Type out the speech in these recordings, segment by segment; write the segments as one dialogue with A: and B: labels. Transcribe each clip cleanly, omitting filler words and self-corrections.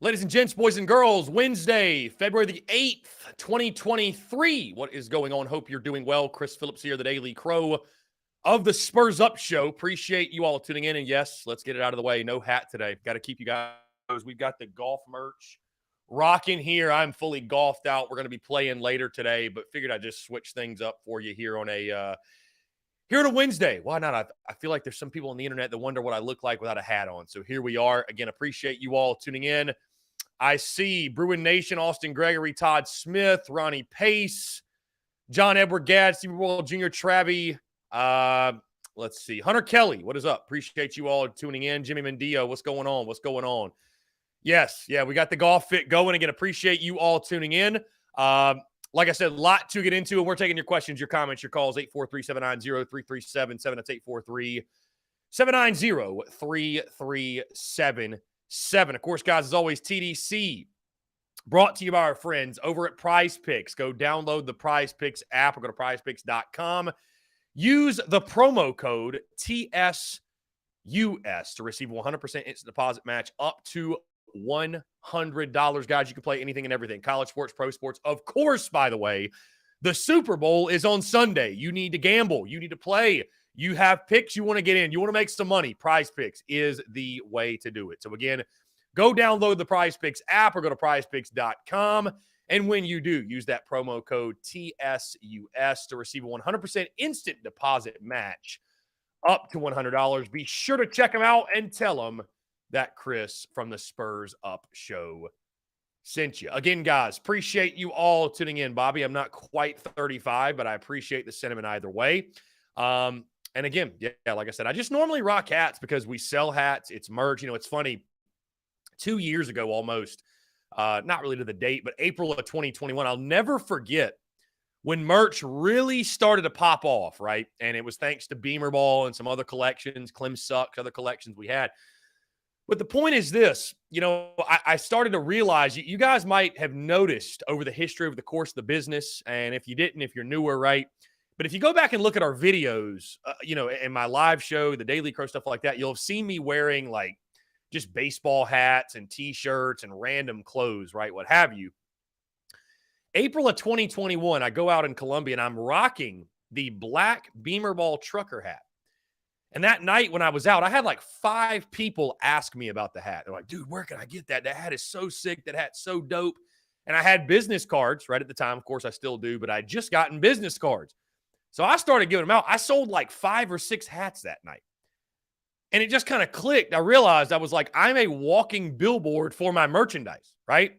A: Ladies and gents, boys and girls, Wednesday, February the 8th, 2023. What is going on? Hope you're doing well. Chris Phillips here, the Daily Crow of the Spurs Up Show. Appreciate you all tuning in. And yes, let's get it out of the way. No hat today. Got to keep you guys. We've got the golf merch rocking here. I'm fully golfed out. We're going to be playing later today, but figured I'd just switch things up for you here on a Wednesday. Why not? I feel like there's some people on the internet that wonder what I look like without a hat on. So here we are. Again, appreciate you all tuning in. I see Bruin Nation, Austin Gregory, Todd Smith, Ronnie Pace, John Edward Gadd, Steve World Jr., Travi. Let's see. Hunter Kelly, what is up? Appreciate you all tuning in. Jimmy Mendio, what's going on? What's going on? Yes, we got the golf fit going. Again, appreciate you all tuning in. Like I said, a lot to get into, and we're taking your questions, your comments, your calls, 843-790-3377. That's 843-790-3377. Of course, guys, as always, TDC brought to you by our friends over at Prize Picks. Go download the Prize Picks app or go to prizepicks.com. Use the promo code TSUS to receive a 100% instant deposit match up to $100. Guys, you can play anything and everything. College sports, pro sports. Of course, by the way, the Super Bowl is on Sunday. You need to gamble. You need to play. You have picks you want to get in. You want to make some money. Prize Picks is the way to do it. So again, go download the Prize Picks app or go to prizepicks.com. And when you do, use that promo code TSUS to receive a 100% instant deposit match up to $100. Be sure to check them out and tell them that Chris from the Spurs Up Show sent you. Again, guys, appreciate you all tuning in. Bobby, I'm not quite 35, but I appreciate the sentiment either way. And again, like I said, I just normally rock hats because we sell hats. It's merch. You know, it's funny. 2 years ago almost, not really to the date, but April of 2021, I'll never forget when merch really started to pop off, right? And it was thanks to Beamer Ball and some other collections, Clem Sucks, other collections we had. But the point is this, you know, I started to realize you guys might have noticed over the history of the course of the business. And if you didn't, if you're newer, right? But if you go back and look at our videos, you know, in my live show, the Daily Crow, stuff like that, you'll have seen me wearing like just baseball hats and T-shirts and random clothes, right? What have you. April of 2021, I go out in Columbia and I'm rocking the black Beamer Ball trucker hat. And that night when I was out, I had like 5 people ask me about the hat. They're like, dude, where can I get that? That hat is so sick. That hat's so dope. And I had business cards right at the time. Of course, I still do, but I had just gotten business cards. So I started giving them out. I sold like 5 or 6 hats that night. And it just kind of clicked. I realized I was like, I'm a walking billboard for my merchandise, right?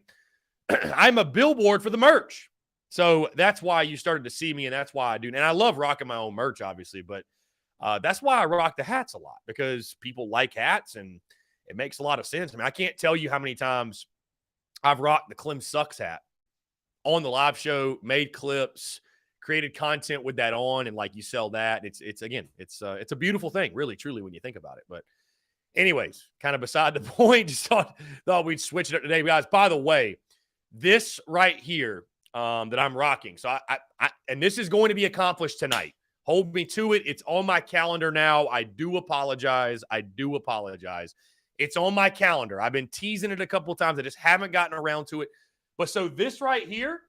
A: I'm a billboard for the merch. So that's why you started to see me, and that's why I do. And I love rocking my own merch, obviously, but that's why I rock the hats a lot, because people like hats, and it makes a lot of sense. I mean, I can't tell you how many times I've rocked the Clem Sucks hat on the live show, made clips, created content with that on, and like you sell that. It's a beautiful thing, really, truly, when you think about it. But anyways, kind of beside the point, just thought we'd switch it up today, guys. By the way, this right here that I'm rocking, so I and this is going to be accomplished tonight. Hold me to it. It's on my calendar now. I do apologize. It's on my calendar. I've been teasing it a couple of times. I just haven't gotten around to it. But so this right here,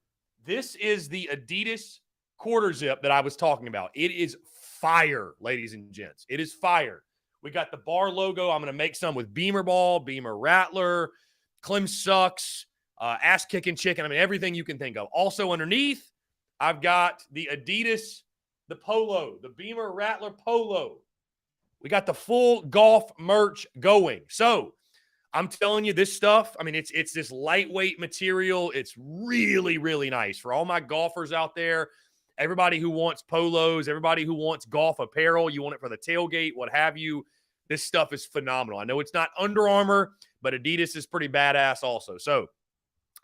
A: this is the Adidas quarter zip that I was talking about. It is fire, ladies and gents. It is fire. We got the bar logo. I'm going to make some with Beamer Ball, Beamer Rattler, Clem Sucks, Ass Kicking Chicken. I mean, everything you can think of. Also underneath, I've got the Adidas, the polo, the Beamer Rattler polo. We got the full golf merch going. So I'm telling you, this stuff, I mean, it's this lightweight material. It's really, really nice for all my golfers out there. Everybody who wants polos, everybody who wants golf apparel, you want it for the tailgate, what have you. This stuff is phenomenal. I know it's not Under Armour, but Adidas is pretty badass also. So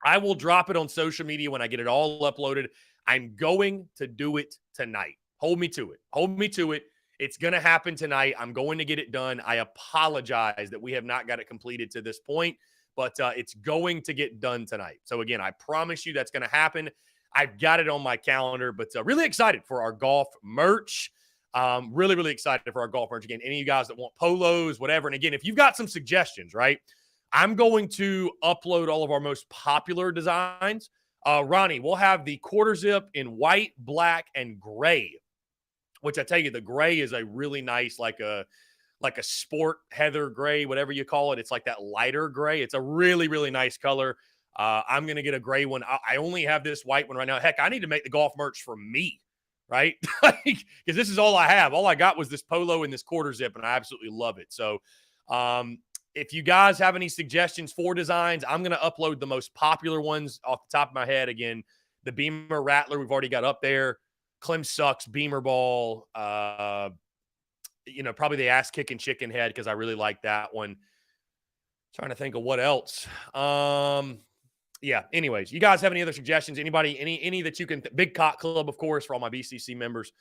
A: I will drop it on social media when I get it all uploaded. I'm going to do it tonight. Hold me to it. It's going to happen tonight. I'm going to get it done. I apologize that we have not got it completed to this point, but it's going to get done tonight. So again, I promise you that's going to happen. I've got it on my calendar, but really excited for our golf merch. Really, really excited for our golf merch. Again, any of you guys that want polos, whatever. And again, if you've got some suggestions, right? I'm going to upload all of our most popular designs. Ronnie, we'll have the quarter zip in white, black, and gray, which I tell you, the gray is a really nice, like a sport heather gray, whatever you call it. It's like that lighter gray. It's a really, really nice color. I'm going to get a gray one. I only have this white one right now. Heck, I need to make the golf merch for me, right? Because this is all I have. All I got was this polo and this quarter zip, and I absolutely love it. So if you guys have any suggestions for designs, I'm going to upload the most popular ones off the top of my head. Again, the Beamer Rattler we've already got up there. Clem Sucks, Beamer Ball, probably the ass kicking chicken head because I really like that one. Trying to think of what else. Yeah. Anyways, you guys have any other suggestions? Anybody, any that you can? Big Cock Club, of course, for all my BCC members.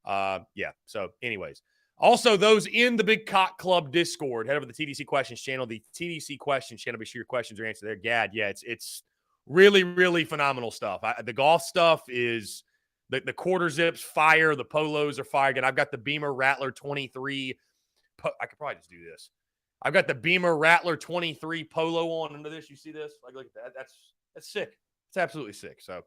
A: Yeah. So, anyways, also those in the Big Cock Club Discord, head over to the TDC Questions channel. The TDC Questions channel. Be sure your questions are answered there. Gad, yeah, it's really, really phenomenal stuff. The golf stuff is. The quarter zips fire. The polos are fire. Again, I've got the Beamer Rattler 23. I could probably just do this. I've got the Beamer Rattler 23 polo on under this. You see this? Like, look at that. That's sick. It's absolutely sick. So,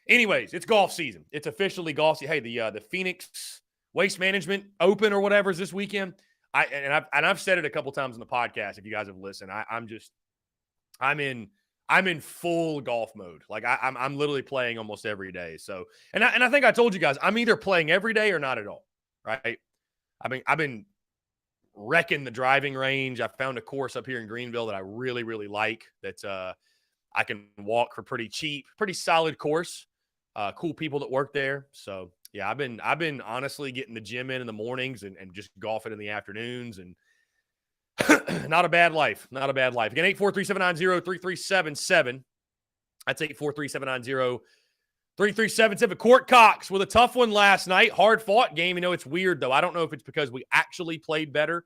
A: anyways, it's golf season. It's officially golf season. Hey, the Phoenix Waste Management Open or whatever is this weekend. I've said it a couple times in the podcast. If you guys have listened, I'm in full golf mode. Like I'm literally playing almost every day. So, and I think I told you guys, I'm either playing every day or not at all. Right. I've been wrecking the driving range. I found a course up here in Greenville that I really, really like that I can walk for pretty cheap, pretty solid course. Cool people that work there. So yeah, I've been honestly getting the gym in the mornings and just golfing in the afternoons, and not a bad life. Not a bad life. Again, 843-790-3377. That's 843-790-3377. Court Cox with a tough one last night. Hard-fought game. It's weird, though. I don't know if it's because we actually played better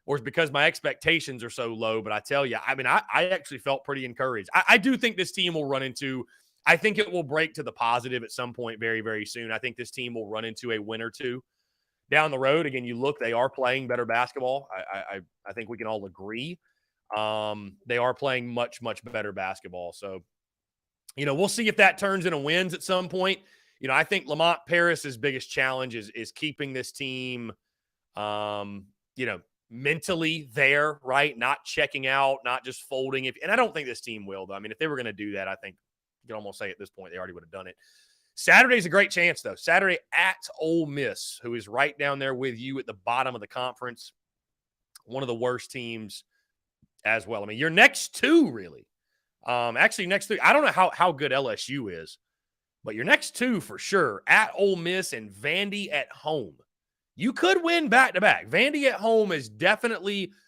A: or it's because my expectations are so low. But I tell you, I actually felt pretty encouraged. I do think this team will run into – I think it will break to the positive at some point very, very soon. I think this team will run into a win or two down the road. Again, you look, they are playing better basketball. I think we can all agree. They are playing much, much better basketball. So, we'll see if that turns into wins at some point. I think Lamont Paris's biggest challenge is keeping this team, mentally there, right? Not checking out, not just folding. And I don't think this team will, though. If they were going to do that, I think you can almost say at this point they already would have done it. Saturday's a great chance, though. Saturday at Ole Miss, who is right down there with you at the bottom of the conference. One of the worst teams as well. Your next two, really. Actually, next three. I don't know how good LSU is, but your next two for sure. At Ole Miss and Vandy at home. You could win back-to-back. Vandy at home is definitely –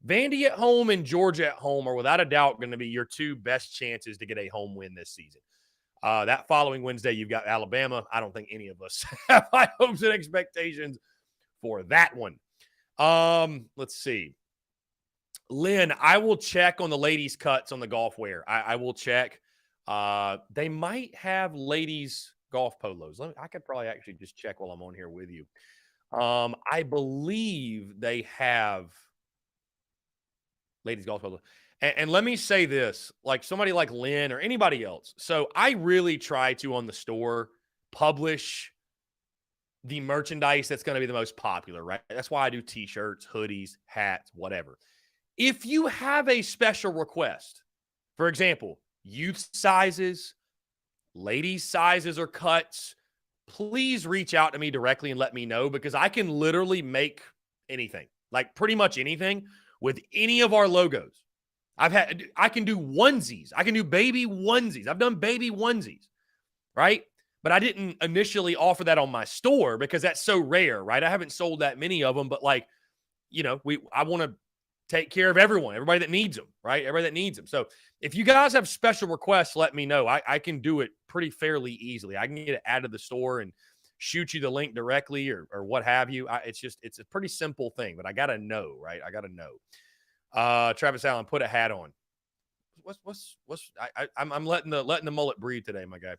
A: Vandy at home and Georgia at home are without a doubt going to be your two best chances to get a home win this season. That following Wednesday, you've got Alabama. I don't think any of us have high hopes and expectations for that one. Let's see. Lynn, I will check on the ladies' cuts on the golf wear. I will check. They might have ladies' golf polos. I could probably actually just check while I'm on here with you. I believe they have ladies' golf polos. And let me say this, like somebody like Lynn or anybody else. So I really try to, on the store, publish the merchandise that's going to be the most popular, right? That's why I do T-shirts, hoodies, hats, whatever. If you have a special request, for example, youth sizes, ladies' sizes or cuts, please reach out to me directly and let me know, because I can literally make anything, like pretty much anything with any of our logos. I can do onesies. I can do baby onesies. I've done baby onesies, right? But I didn't initially offer that on my store because that's so rare, right? I haven't sold that many of them, but I want to take care of everybody that needs them, right? Everybody that needs them. So if you guys have special requests, let me know. I can do it pretty fairly easily. I can get it added to the store and shoot you the link directly or what have you. It's a pretty simple thing, but I got to know, right? I got to know. Travis Allen, put a hat on. I'm letting the mullet breathe today, my guy.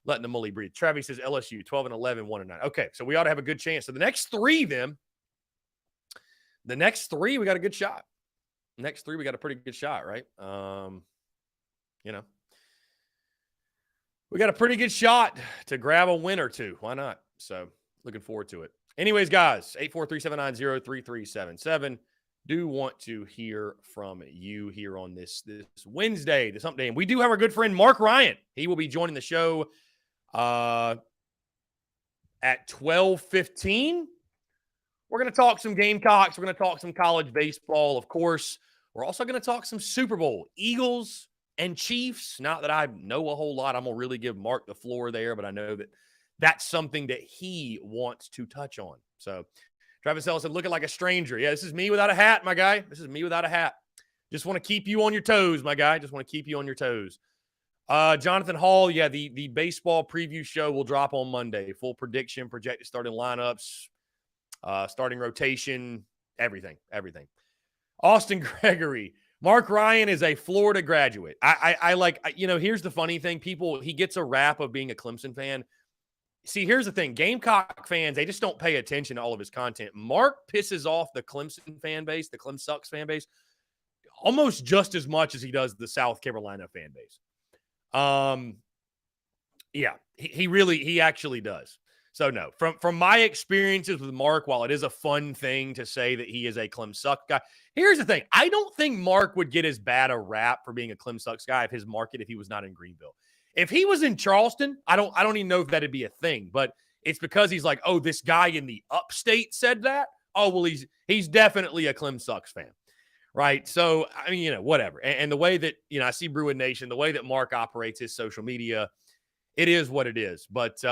A: Letting the mullet breathe. Travis says LSU 12-11, 1-9. Okay, so we ought to have a good chance. So the next three, we got a good shot. next 3, we got a pretty good shot, right? You know, we got a pretty good shot to grab a win or two. Why not? So looking forward to it. Anyways, guys, 843-790-3377. Do want to hear from you here on this Wednesday, this hump day. And we do have our good friend Mark Ryan. He will be joining the show at 12:15. We're going to talk some Gamecocks. We're going to talk some college baseball, of course. We're also going to talk some Super Bowl. Eagles and Chiefs. Not that I know a whole lot. I'm going to really give Mark the floor there, but I know that that's something that he wants to touch on. So Travis Ellison looking like a stranger. Yeah, this is me without a hat, my guy. This is me without a hat. Just want to keep you on your toes, my guy. Just want to keep you on your toes. Jonathan Hall, yeah, the baseball preview show will drop on Monday. Full prediction, projected starting lineups, starting rotation, everything. Austin Gregory. Mark Ryan is a Florida graduate. I like, here's the funny thing. He gets a rap of being a Clemson fan. See, here's the thing. Gamecock fans, they just don't pay attention to all of his content. Mark pisses off the Clemson fan base, the Clemsucks fan base, almost just as much as he does the South Carolina fan base. Yeah, he actually does. So no, from my experiences with Mark, while it is a fun thing to say that he is a Clemsuck guy, here's the thing. I don't think Mark would get as bad a rap for being a Clemsucks guy if he was not in Greenville. If he was in Charleston, I don't even know if that'd be a thing, but it's because he's like, oh, this guy in the upstate said that. Oh, well, he's definitely a Clemsucks fan. Right. So, I mean, whatever. And the way that, I see Bruin Nation, the way that Mark operates his social media, it is what it is. But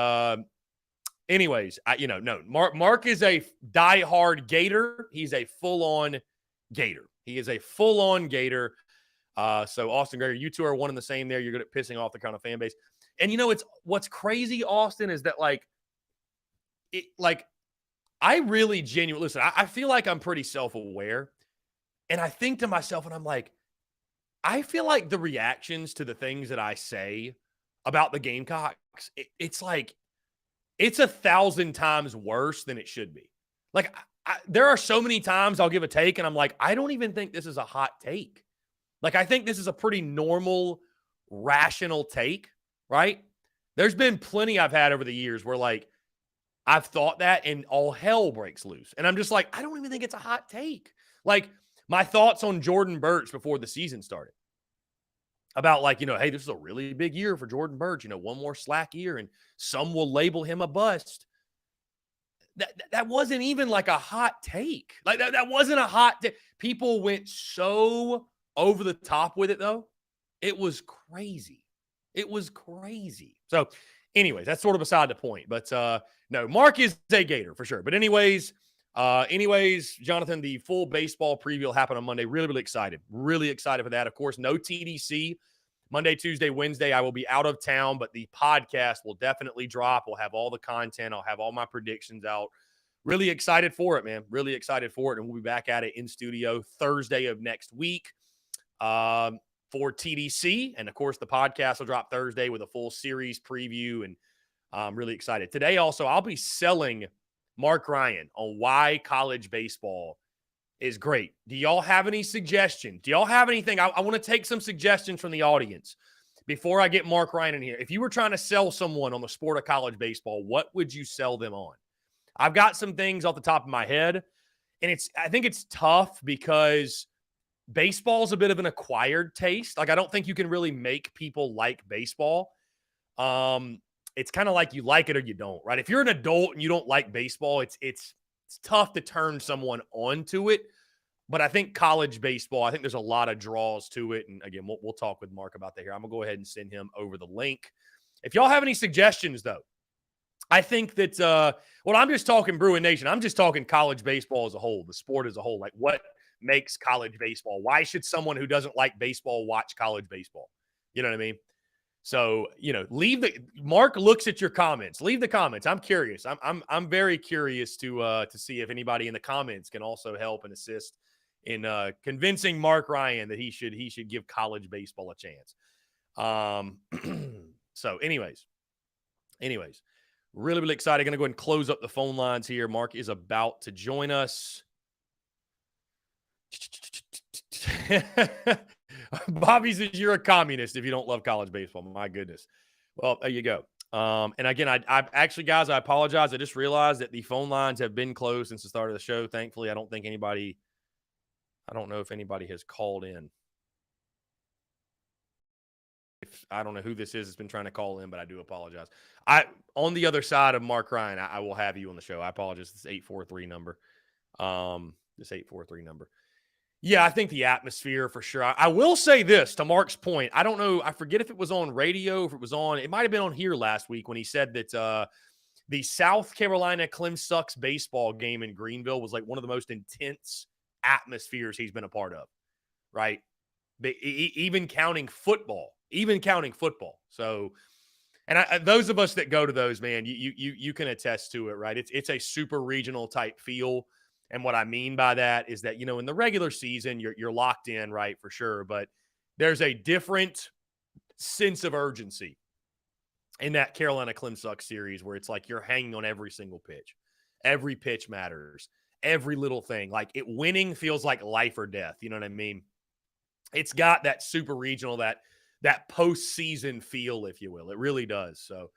A: anyways, no, Mark is a diehard Gator. He's a full-on Gator. He is a full-on Gator. So Austin Gregory, you two are one and the same there. You're good at pissing off the kind of fan base. And it's what's crazy, Austin, is that I really genuinely listen. I feel like I'm pretty self-aware. And I think to myself, and I'm like, I feel like the reactions to the things that I say about the Gamecocks, it's like, it's 1,000 times worse than it should be. Like, there are so many times I'll give a take, and I'm like, I don't even think this is a hot take. Like, I think this is a pretty normal, rational take, right? There's been plenty I've had over the years where, I've thought that, and all hell breaks loose. And I'm just like, I don't even think it's a hot take. Like, my thoughts on Jordan Burch before the season started about hey, this is a really big year for Jordan Burch, one more slack year and some will label him a bust. That wasn't even like a hot take. Like that wasn't a hot take. People went so over the top with it though. It was crazy. So anyways, that's sort of beside the point, but no, Mark is a Gator for sure. But anyways, Jonathan, the full baseball preview will happen on Monday. Really excited for that. Of course, no TDC Monday, Tuesday, Wednesday. I will be out of town, but the podcast will definitely drop. We'll have all the content. I'll have all my predictions out. Really excited for it, man. Really excited for it. And we'll be back at it in studio Thursday of next week for TDC. And of course, the podcast will drop Thursday with a full series preview. And I'm really excited. Today also, I'll be selling Mark Ryan on why college baseball is great. Do y'all have any suggestions? Do y'all have anything? I want to take some suggestions from the audience before I get Mark Ryan in here. If you were trying to sell someone on the sport of college baseball, what would you sell them on? I've got some things off the top of my head, and I think it's tough because baseball is a bit of an acquired taste. Like, I don't think you can really make people like baseball. It's kind of like you like it or you don't, right? If you're an adult and you don't like baseball, it's tough to turn someone onto it. But I think college baseball, I think there's a lot of draws to it. And again, we'll talk with Mark about that here. I'm going to go ahead and send him over the link. If y'all have any suggestions, though, I think that, I'm just talking Bruin Nation. I'm just talking college baseball as a whole, the sport as a whole. Like, what makes college baseball? Why should someone who doesn't like baseball watch college baseball? You know what I mean? So, Mark looks at your comments. Leave the comments. I'm curious. I'm very curious to see if anybody in the comments can also help and assist in convincing Mark Ryan that he should give college baseball a chance. So anyways, really excited. Going to go ahead and close up the phone lines here. Mark is about to join us. Bobby says you're a communist if you don't love college baseball. My goodness. Well, there you go. And again, I actually, guys, I apologize. I just realized that the phone lines have been closed since the start of the show. Thankfully, I don't know if anybody has called in. I don't know who this is that's been trying to call in, but I do apologize. On the other side of Mark Ryan, I will have you on the show. I apologize. This 843 number. This 843 number. Yeah, I think the atmosphere for sure. I will say this to Mark's point. I don't know. I forget if it was on radio, if it was on. It might have been on here last week when he said that the South Carolina Clem Sucks baseball game in Greenville was like one of the most intense atmospheres he's been a part of. Right? Even counting football. So, and those of us that go to those, man, you can attest to it, right? It's a super regional type feel. And what I mean by that is that, in the regular season, you're locked in, right, for sure. But there's a different sense of urgency in that Carolina Clem Sucks series where it's like you're hanging on every single pitch. Every pitch matters. Every little thing. Like winning feels like life or death. You know what I mean? It's got that super regional, that postseason feel, if you will. It really does. So,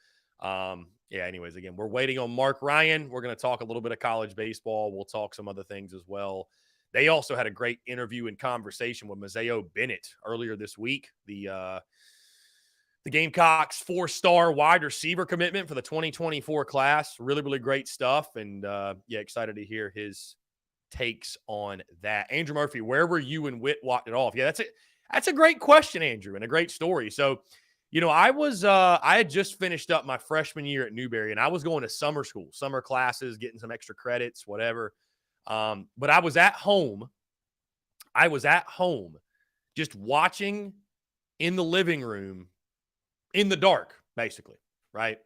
A: yeah, anyways, again, we're waiting on Mark Ryan. We're going to talk a little bit of college baseball. We'll talk some other things as well. They also had a great interview and conversation with Mazeo Bennett earlier this week. The Gamecocks 4-star wide receiver commitment for the 2024 class. Really, really great stuff. And, yeah, excited to hear his takes on that. Andrew Murphy, where were you and Whit walked it off? Yeah, that's a great question, Andrew, and a great story. So, I had just finished up my freshman year at Newberry, and I was going to summer school, summer classes, getting some extra credits, whatever. But I was at home. Just watching in the living room in the dark, basically, right?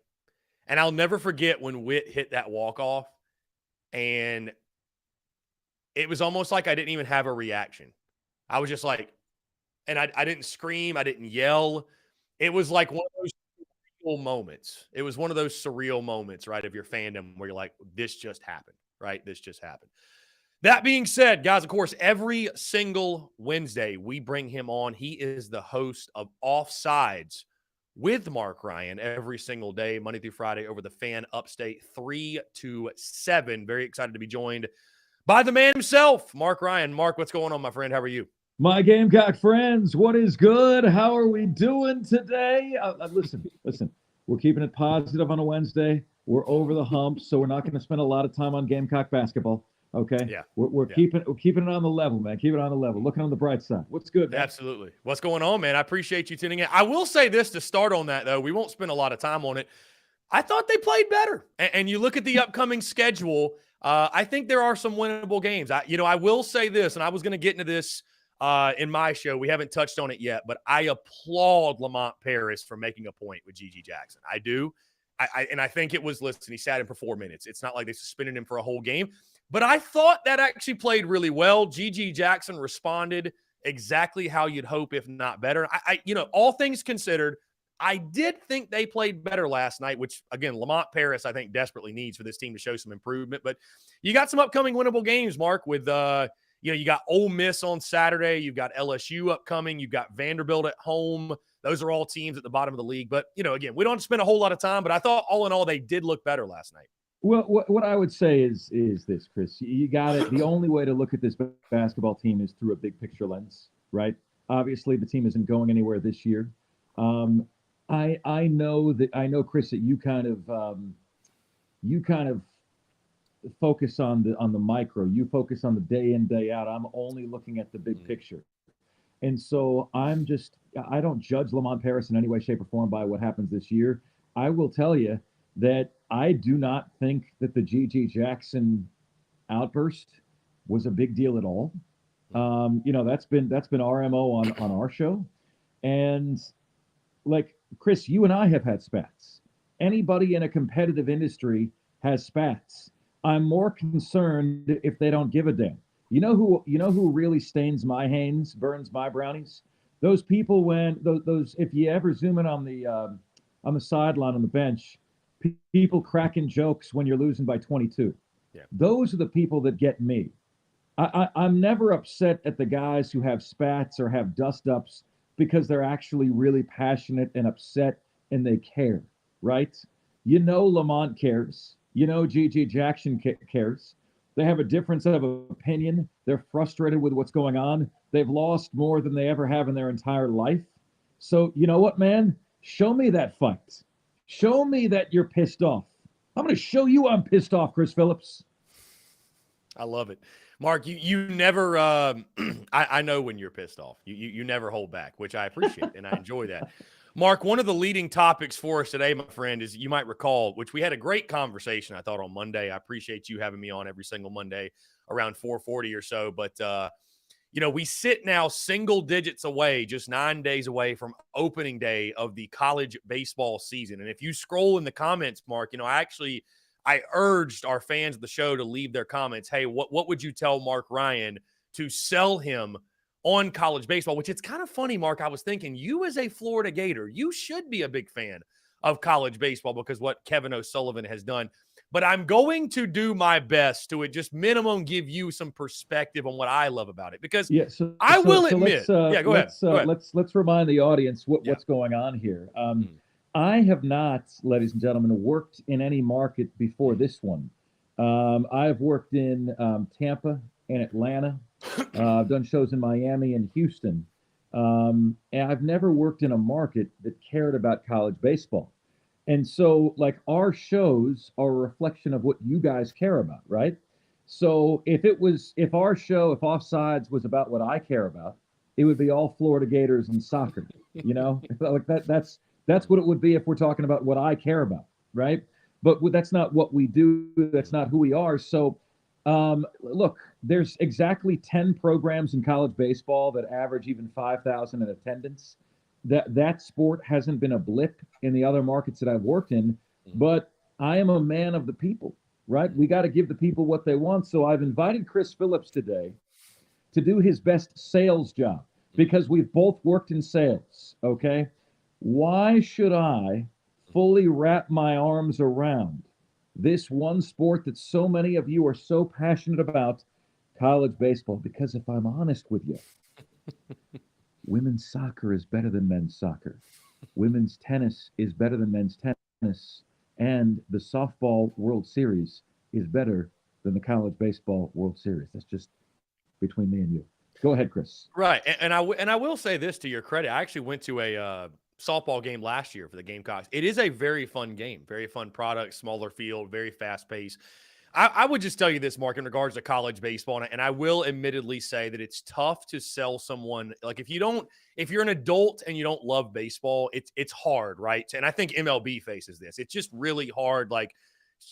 A: And I'll never forget when Whit hit that walk-off, and it was almost like I didn't even have a reaction. I was just like, and I didn't scream. I didn't yell. It was like one of those surreal moments. It was one of those surreal moments, right, of your fandom where you're like, this just happened, right? This just happened. That being said, guys, of course, every single Wednesday we bring him on. He is the host of Offsides with Mark Ryan every single day, Monday through Friday over the Fan Upstate 3 to 7. Very excited to be joined by the man himself, Mark Ryan. Mark, what's going on, my friend? How are you?
B: My Gamecock friends, what is good? How are we doing today? Listen, we're keeping it positive on a Wednesday. We're over the hump, so we're not going to spend a lot of time on Gamecock basketball. Okay?
A: Yeah.
B: We're keeping it on the level, man. Keep it on the level. Looking on the bright side. What's good, man?
A: Absolutely. What's going on, man? I appreciate you tuning in. I will say this to start on that, though. We won't spend a lot of time on it. I thought they played better. And you look at the upcoming schedule, I think there are some winnable games. I will say this, and I was going to get into this in my show. We haven't touched on it yet, but I applaud Lamont Paris for making a point with GG Jackson. I do. And I think it was, listen, he sat in for 4 minutes. It's not like they suspended him for a whole game, but I thought that actually played really well. GG Jackson responded exactly how you'd hope, if not better. All things considered, I did think they played better last night, which, again, Lamont Paris, I think, desperately needs for this team to show some improvement. But you got some upcoming winnable games, Mark, with you got Ole Miss on Saturday. You've got LSU upcoming. You've got Vanderbilt at home. Those are all teams at the bottom of the league. But, again, we don't spend a whole lot of time, but I thought all in all they did look better last night.
B: Well, what I would say is this, Chris. You got it. The only way to look at this basketball team is through a big picture lens, right? Obviously, the team isn't going anywhere this year. I know, Chris, that you kind of focus on the micro. You focus on the day in, day out. I'm only looking at the big picture. And so I don't judge Lamont Paris in any way, shape, or form by what happens this year. I will tell you that I do not think that the GG Jackson outburst was a big deal at all. That's been our MO on our show. And like, Chris, you and I have had spats. Anybody in a competitive industry has spats. I'm more concerned if they don't give a damn. You know who really stains my Hanes, burns my brownies? Those people those if you ever zoom in on the sideline on the bench, people cracking jokes when you're losing by 22.
A: Yeah.
B: Those are the people that get me. I'm never upset at the guys who have spats or have dust ups because they're actually really passionate and upset and they care, right? You know, Lamont cares. You know, G.G. Jackson cares. They have a difference of opinion. They're frustrated with what's going on. They've lost more than they ever have in their entire life. So, you know what, man? Show me that fight. Show me that you're pissed off. I'm going to show you I'm pissed off, Chris Phillips.
A: I love it. Mark, you never I know when you're pissed off. You never hold back, which I appreciate and I enjoy that. Mark, one of the leading topics for us today, my friend, is you might recall, which we had a great conversation, I thought, on Monday. I appreciate you having me on every single Monday around 4:40 or so. But we sit now single digits away, just 9 days away from opening day of the college baseball season. And if you scroll in the comments, Mark, I urged our fans of the show to leave their comments. Hey, what would you tell Mark Ryan to sell him on college baseball? Which it's kind of funny, Mark. I was thinking you as a Florida Gator, you should be a big fan of college baseball because what Kevin O'Sullivan has done. But I'm going to do my best to at just minimum give you some perspective on what I love about it because I will admit. Go ahead.
B: Let's remind the audience what's going on here. I have not, ladies and gentlemen, worked in any market before this one. I've worked in Tampa and Atlanta. I've done shows in Miami and Houston. And I've never worked in a market that cared about college baseball. And so, like, our shows are a reflection of what you guys care about, right? So if Offsides was about what I care about, it would be all Florida Gators and soccer, like that's what it would be if we're talking about what I care about, right? But that's not what we do. That's not who we are. So, look, there's exactly 10 programs in college baseball that average even 5,000 in attendance. That sport hasn't been a blip in the other markets that I've worked in, but I am a man of the people, right? We got to give the people what they want. So I've invited Chris Phillips today to do his best sales job because we've both worked in sales, okay? Why should I fully wrap my arms around this one sport that so many of you are so passionate about, college baseball? Because if I'm honest with you, women's soccer is better than men's soccer. Women's tennis is better than men's tennis. And the softball World Series is better than the college baseball World Series. That's just between me and you. Go ahead, Chris.
A: Right. And I will say this to your credit. I actually went to a softball game last year for the Gamecocks. It is a very fun game, very fun product, smaller field, very fast paced. I would just tell you this, Mark, in regards to college baseball, and I will admittedly say that it's tough to sell someone like if you're an adult and you don't love baseball, it's hard, right? And I think MLB faces this. It's just really hard, like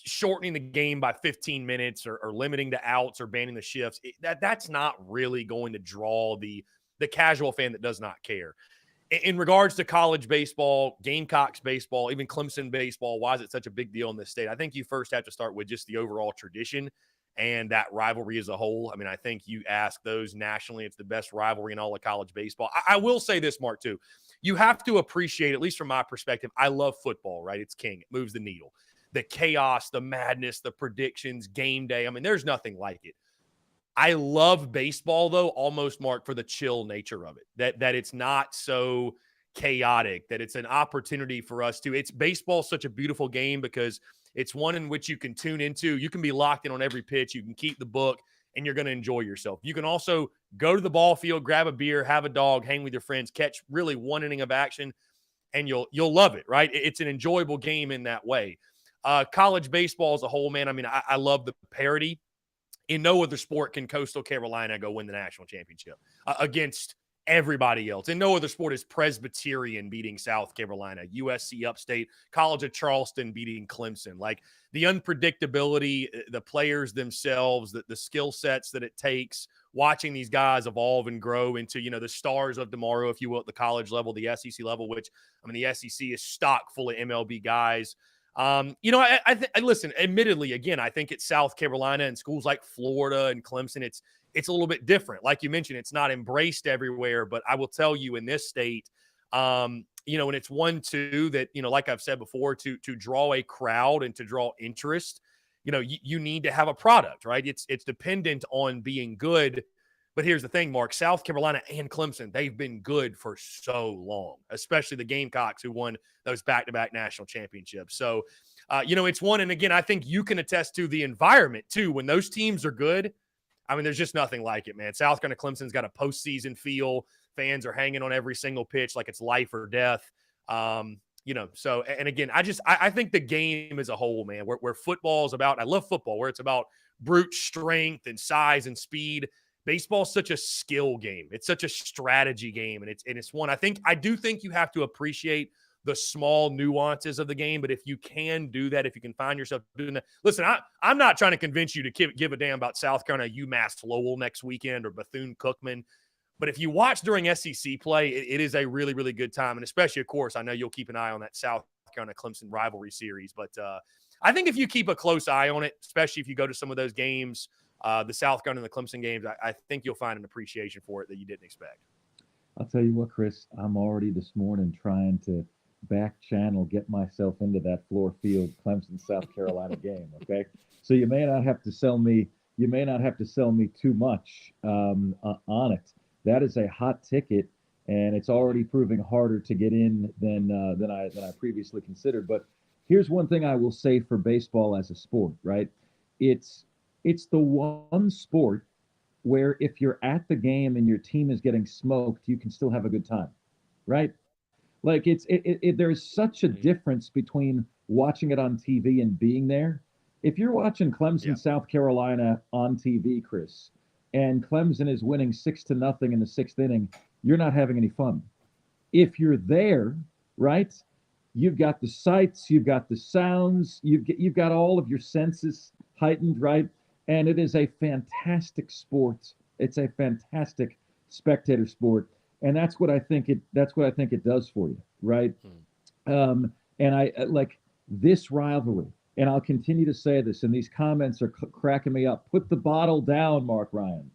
A: shortening the game by 15 minutes or limiting the outs or banning the shifts. That's not really going to draw the casual fan that does not care. In regards to college baseball, Gamecocks baseball, even Clemson baseball, why is it such a big deal in this state? I think you first have to start with just the overall tradition and that rivalry as a whole. I mean, I think you ask those nationally, it's the best rivalry in all of college baseball. I will say this, Mark, too. You have to appreciate, at least from my perspective, I love football, right? It's king. It moves the needle. The chaos, the madness, the predictions, game day. I mean, there's nothing like it. I love baseball, though, almost, Mark, for the chill nature of it, that it's not so chaotic, that it's an opportunity for us to – it's baseball such a beautiful game because it's one in which you can tune into. You can be locked in on every pitch. You can keep the book, and you're going to enjoy yourself. You can also go to the ball field, grab a beer, have a dog, hang with your friends, catch really one inning of action, and you'll love it, right? It's an enjoyable game in that way. College baseball as a whole, man, I mean, I love the parity. In no other sport can Coastal Carolina go win the national championship against everybody else. In no other sport is Presbyterian beating South Carolina, USC Upstate, College of Charleston beating Clemson. Like the unpredictability, the players themselves, the skill sets that it takes, watching these guys evolve and grow into, the stars of tomorrow, if you will, at the college level, the SEC level, which, I mean, the SEC is stock full of MLB guys. Listen, admittedly, again, I think it's South Carolina and schools like Florida and Clemson. It's a little bit different. Like you mentioned, it's not embraced everywhere, but I will tell you in this state, and it's 1-2 that, like I've said before, to draw a crowd and to draw interest, you need to have a product, right? It's dependent on being good. But here's the thing, Mark, South Carolina and Clemson, they've been good for so long, especially the Gamecocks who won those back-to-back national championships. So, it's one. And again, I think you can attest to the environment too. When those teams are good, I mean, there's just nothing like it, man. South Carolina Clemson's got a postseason feel. Fans are hanging on every single pitch like it's life or death. So, and again, I think the game as a whole, man, where football is about, I love football, where it's about brute strength and size and speed. Baseball's such a skill game. It's such a strategy game. And it's one, I do think you have to appreciate the small nuances of the game. But if you can do that, if you can find yourself doing that, listen, I'm not trying to convince you to give a damn about South Carolina, UMass Lowell next weekend or Bethune-Cookman. But if you watch during SEC play, it is a really, really good time. And especially, of course, I know you'll keep an eye on that South Carolina Clemson rivalry series. But I think if you keep a close eye on it, especially if you go to some of those games, the South Carolina and the Clemson games, I think you'll find an appreciation for it that you didn't expect.
B: I'll tell you what, Chris, I'm already this morning trying to back channel, get myself into that floor field Clemson South Carolina game. Okay. So you may not have to sell me too much on it. That is a hot ticket, and it's already proving harder to get in than I previously considered. But here's one thing I will say for baseball as a sport, right? It's the one sport where if you're at the game and your team is getting smoked, you can still have a good time, right? Like there's such a difference between watching it on TV and being there. If you're watching Clemson, South Carolina on TV, Chris, and Clemson is winning 6-0 in the 6th inning, you're not having any fun. If you're there, right, you've got the sights, you've got the sounds, you've got all of your senses heightened, right? And it is a fantastic sport. It's a fantastic spectator sport, and that's what I think it does for you, right? And I like this rivalry. And I'll continue to say this, and these comments are cracking me up. Put the bottle down, Mark Ryan.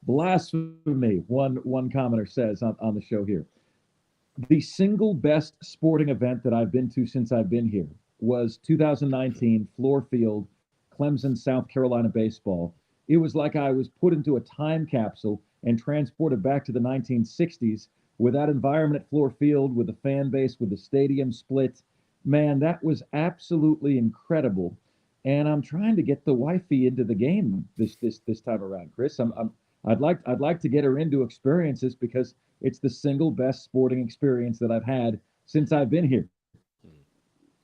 B: Blasphemy, one commenter says on the show here. The single best sporting event that I've been to since I've been here was 2019 floor field, Clemson, South Carolina baseball. It was like I was put into a time capsule and transported back to the 1960s with that environment at floor field, with the fan base, with the stadium split. Man, that was absolutely incredible, and I'm trying to get the wifey into the game this time around, Chris. I'd like to get her into experiences because it's the single best sporting experience that I've had since I've been here.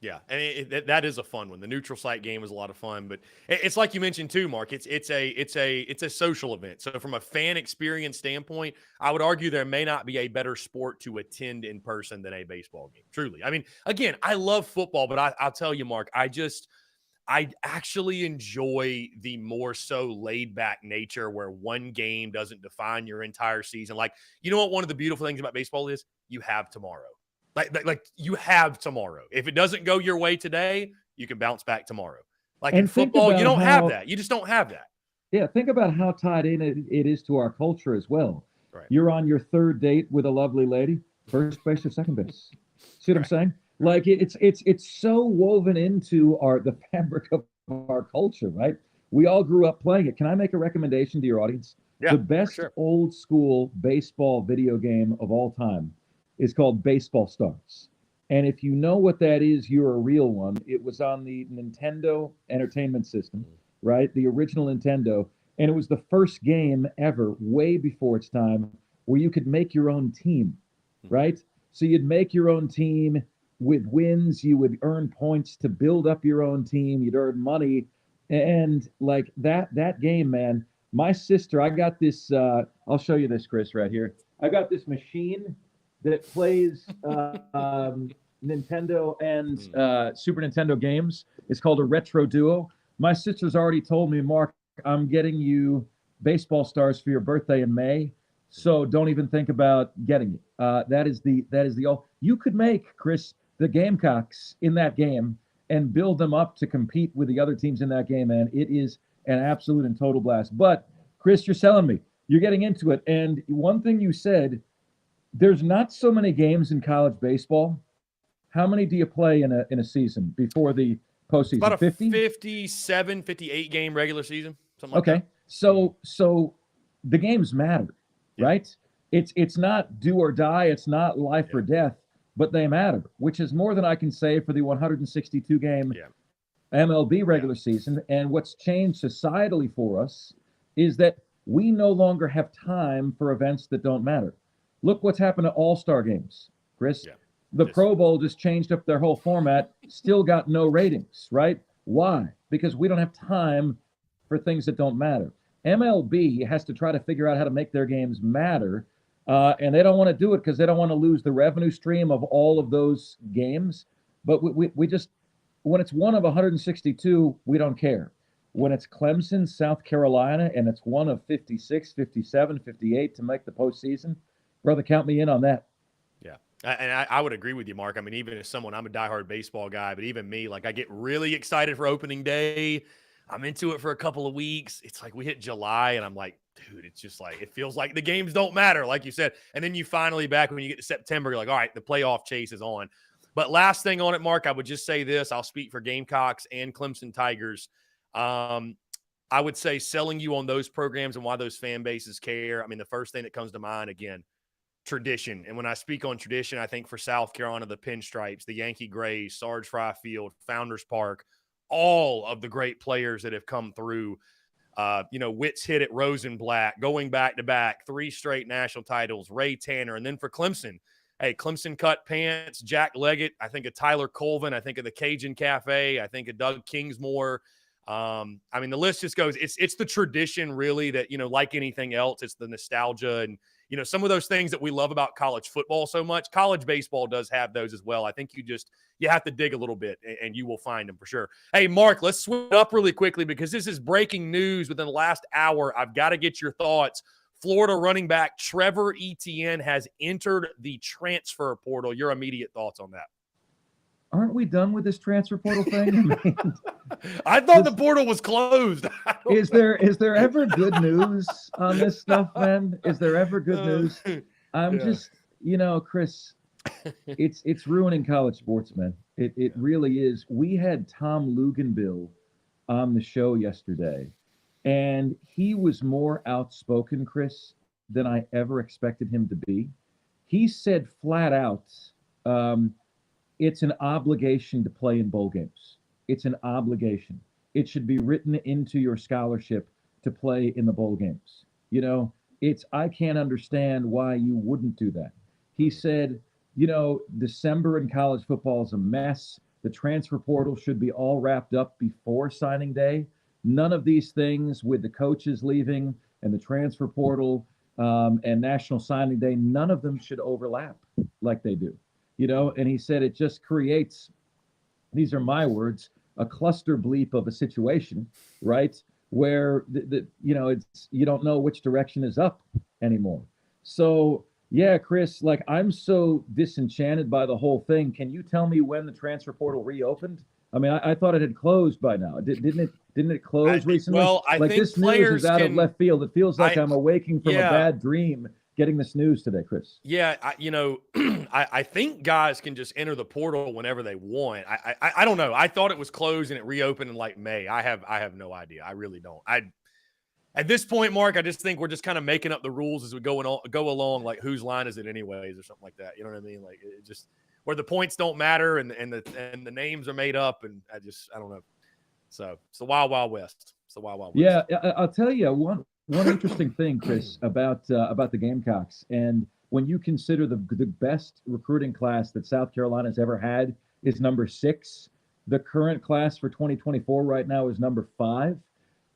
A: Yeah, and that is a fun one. The neutral site game is a lot of fun, but it's like you mentioned too, Mark. It's a social event. So from a fan experience standpoint, I would argue there may not be a better sport to attend in person than a baseball game. Truly, I mean, again, I love football, but I'll tell you, Mark, I actually enjoy the more so laid back nature where one game doesn't define your entire season. Like, you know what? One of the beautiful things about baseball is you have tomorrow. Like you have tomorrow. If it doesn't go your way today, you can bounce back tomorrow. Like in football, you don't have that. You just don't have that.
B: Yeah, think about how tied in it is to our culture as well.
A: Right.
B: You're on your third date with a lovely lady, first base or second base. See what I'm saying? Like it's so woven into the fabric of our culture, right? We all grew up playing it. Can I make a recommendation to your audience?
A: Yeah,
B: the best old school baseball video game of all time is called Baseball Stars. And if you know what that is, you're a real one. It was on the Nintendo Entertainment System, right? The original Nintendo. And it was the first game ever, way before its time, where you could make your own team, right? So you'd make your own team. With wins, you would earn points to build up your own team. You'd earn money. And like that game, man, my sister, I got this, I'll show you this, Chris, right here. I got this machine that plays Nintendo and Super Nintendo games. It's called a Retro Duo. My sister's already told me, Mark, I'm getting you Baseball Stars for your birthday in May, so don't even think about getting it. That is the all. You could make, Chris, the Gamecocks in that game and build them up to compete with the other teams in that game, man. It is an absolute and total blast. But, Chris, you're selling me. You're getting into it. And one thing you said, there's not so many games in college baseball. How many do you play in a season before the postseason?
A: About a
B: 50?
A: 57, 58 game regular season, something like that.
B: Okay. So the games matter,
A: Yeah.
B: right? It's not do or die, it's not life or death, but they matter, which is more than I can say for the 162 game MLB regular season. And what's changed societally for us is that we no longer have time for events that don't matter. Look what's happened to All-Star games, Chris. The Pro Bowl just changed up their whole format, still got no ratings, right? Why? Because we don't have time for things that don't matter. MLB has to try to figure out how to make their games matter, and they don't want to do it because they don't want to lose the revenue stream of all of those games. But we just, when it's one of 162, we don't care. When it's Clemson, South Carolina, and it's one of 56, 57, 58 to make the postseason, brother, count me in on that.
A: Yeah. And I would agree with you, Mark. I mean, even as someone, I'm a diehard baseball guy, but even me, like I get really excited for opening day. I'm into it for a couple of weeks. It's like we hit July and I'm like, dude, it's just like, it feels like the games don't matter, like you said. And then you finally back when you get to September, you're like, all right, the playoff chase is on. But last thing on it, Mark, I would just say this. I'll speak for Gamecocks and Clemson Tigers. I would say selling you on those programs and why those fan bases care. I mean, the first thing that comes to mind, again, tradition. And when I speak on tradition, I think for South Carolina, the Pinstripes, the Yankee Grays, Sarge Fry Field, Founders Park, all of the great players that have come through. Witt's hit at Rosenblatt, going back to back, 3 straight national titles, Ray Tanner. And then for Clemson, hey, Clemson cut pants, Jack Leggett, I think of Tyler Colvin, I think of the Cajun Cafe, I think of Doug Kingsmore. I mean, the list just goes, it's the tradition really that, like anything else, it's the nostalgia and, some of those things that we love about college football so much. College baseball does have those as well. I think you have to dig a little bit and you will find them for sure. Hey, Mark, let's switch up really quickly because this is breaking news within the last hour. I've got to get your thoughts. Florida running back Trevor Etienne has entered the transfer portal. Your immediate thoughts on that?
B: Aren't we done with this transfer portal thing?
A: I thought the portal was closed.
B: Is there ever good news on this stuff, man? Is there ever good news? I'm just, Chris, it's ruining college sports, man. It really is. We had Tom Luganbill on the show yesterday, and he was more outspoken, Chris, than I ever expected him to be. He said flat out, it's an obligation to play in bowl games. It's an obligation. It should be written into your scholarship to play in the bowl games. I can't understand why you wouldn't do that. He said, December in college football is a mess. The transfer portal should be all wrapped up before signing day. None of these things with the coaches leaving and the transfer portal and National Signing Day, none of them should overlap like they do. And he said it just creates, these are my words, a cluster bleep of a situation, right? Where it's you don't know which direction is up anymore. So yeah, Chris, like I'm so disenchanted by the whole thing. Can you tell me when the transfer portal reopened? I mean, I thought it had closed by now. Didn't it close recently?
A: Well, I think
B: this news is out of left field. It feels like I'm awaking from a bad dream getting this news today, Chris.
A: Yeah, I think guys can just enter the portal whenever they want. I don't know. I thought it was closed and it reopened in like May. I have no idea. I really don't. At this point, Mark, I just think we're just kind of making up the rules as we go along. Like whose line is it anyways, or something like that. You know what I mean? Like it just where the points don't matter and the names are made up, and I don't know. So it's the Wild Wild West. It's the Wild Wild West.
B: Yeah, I'll tell you one interesting thing, Chris, about the Gamecocks, and when you consider the best recruiting class that South Carolina's ever had is number 6, the current class for 2024 right now is number 5.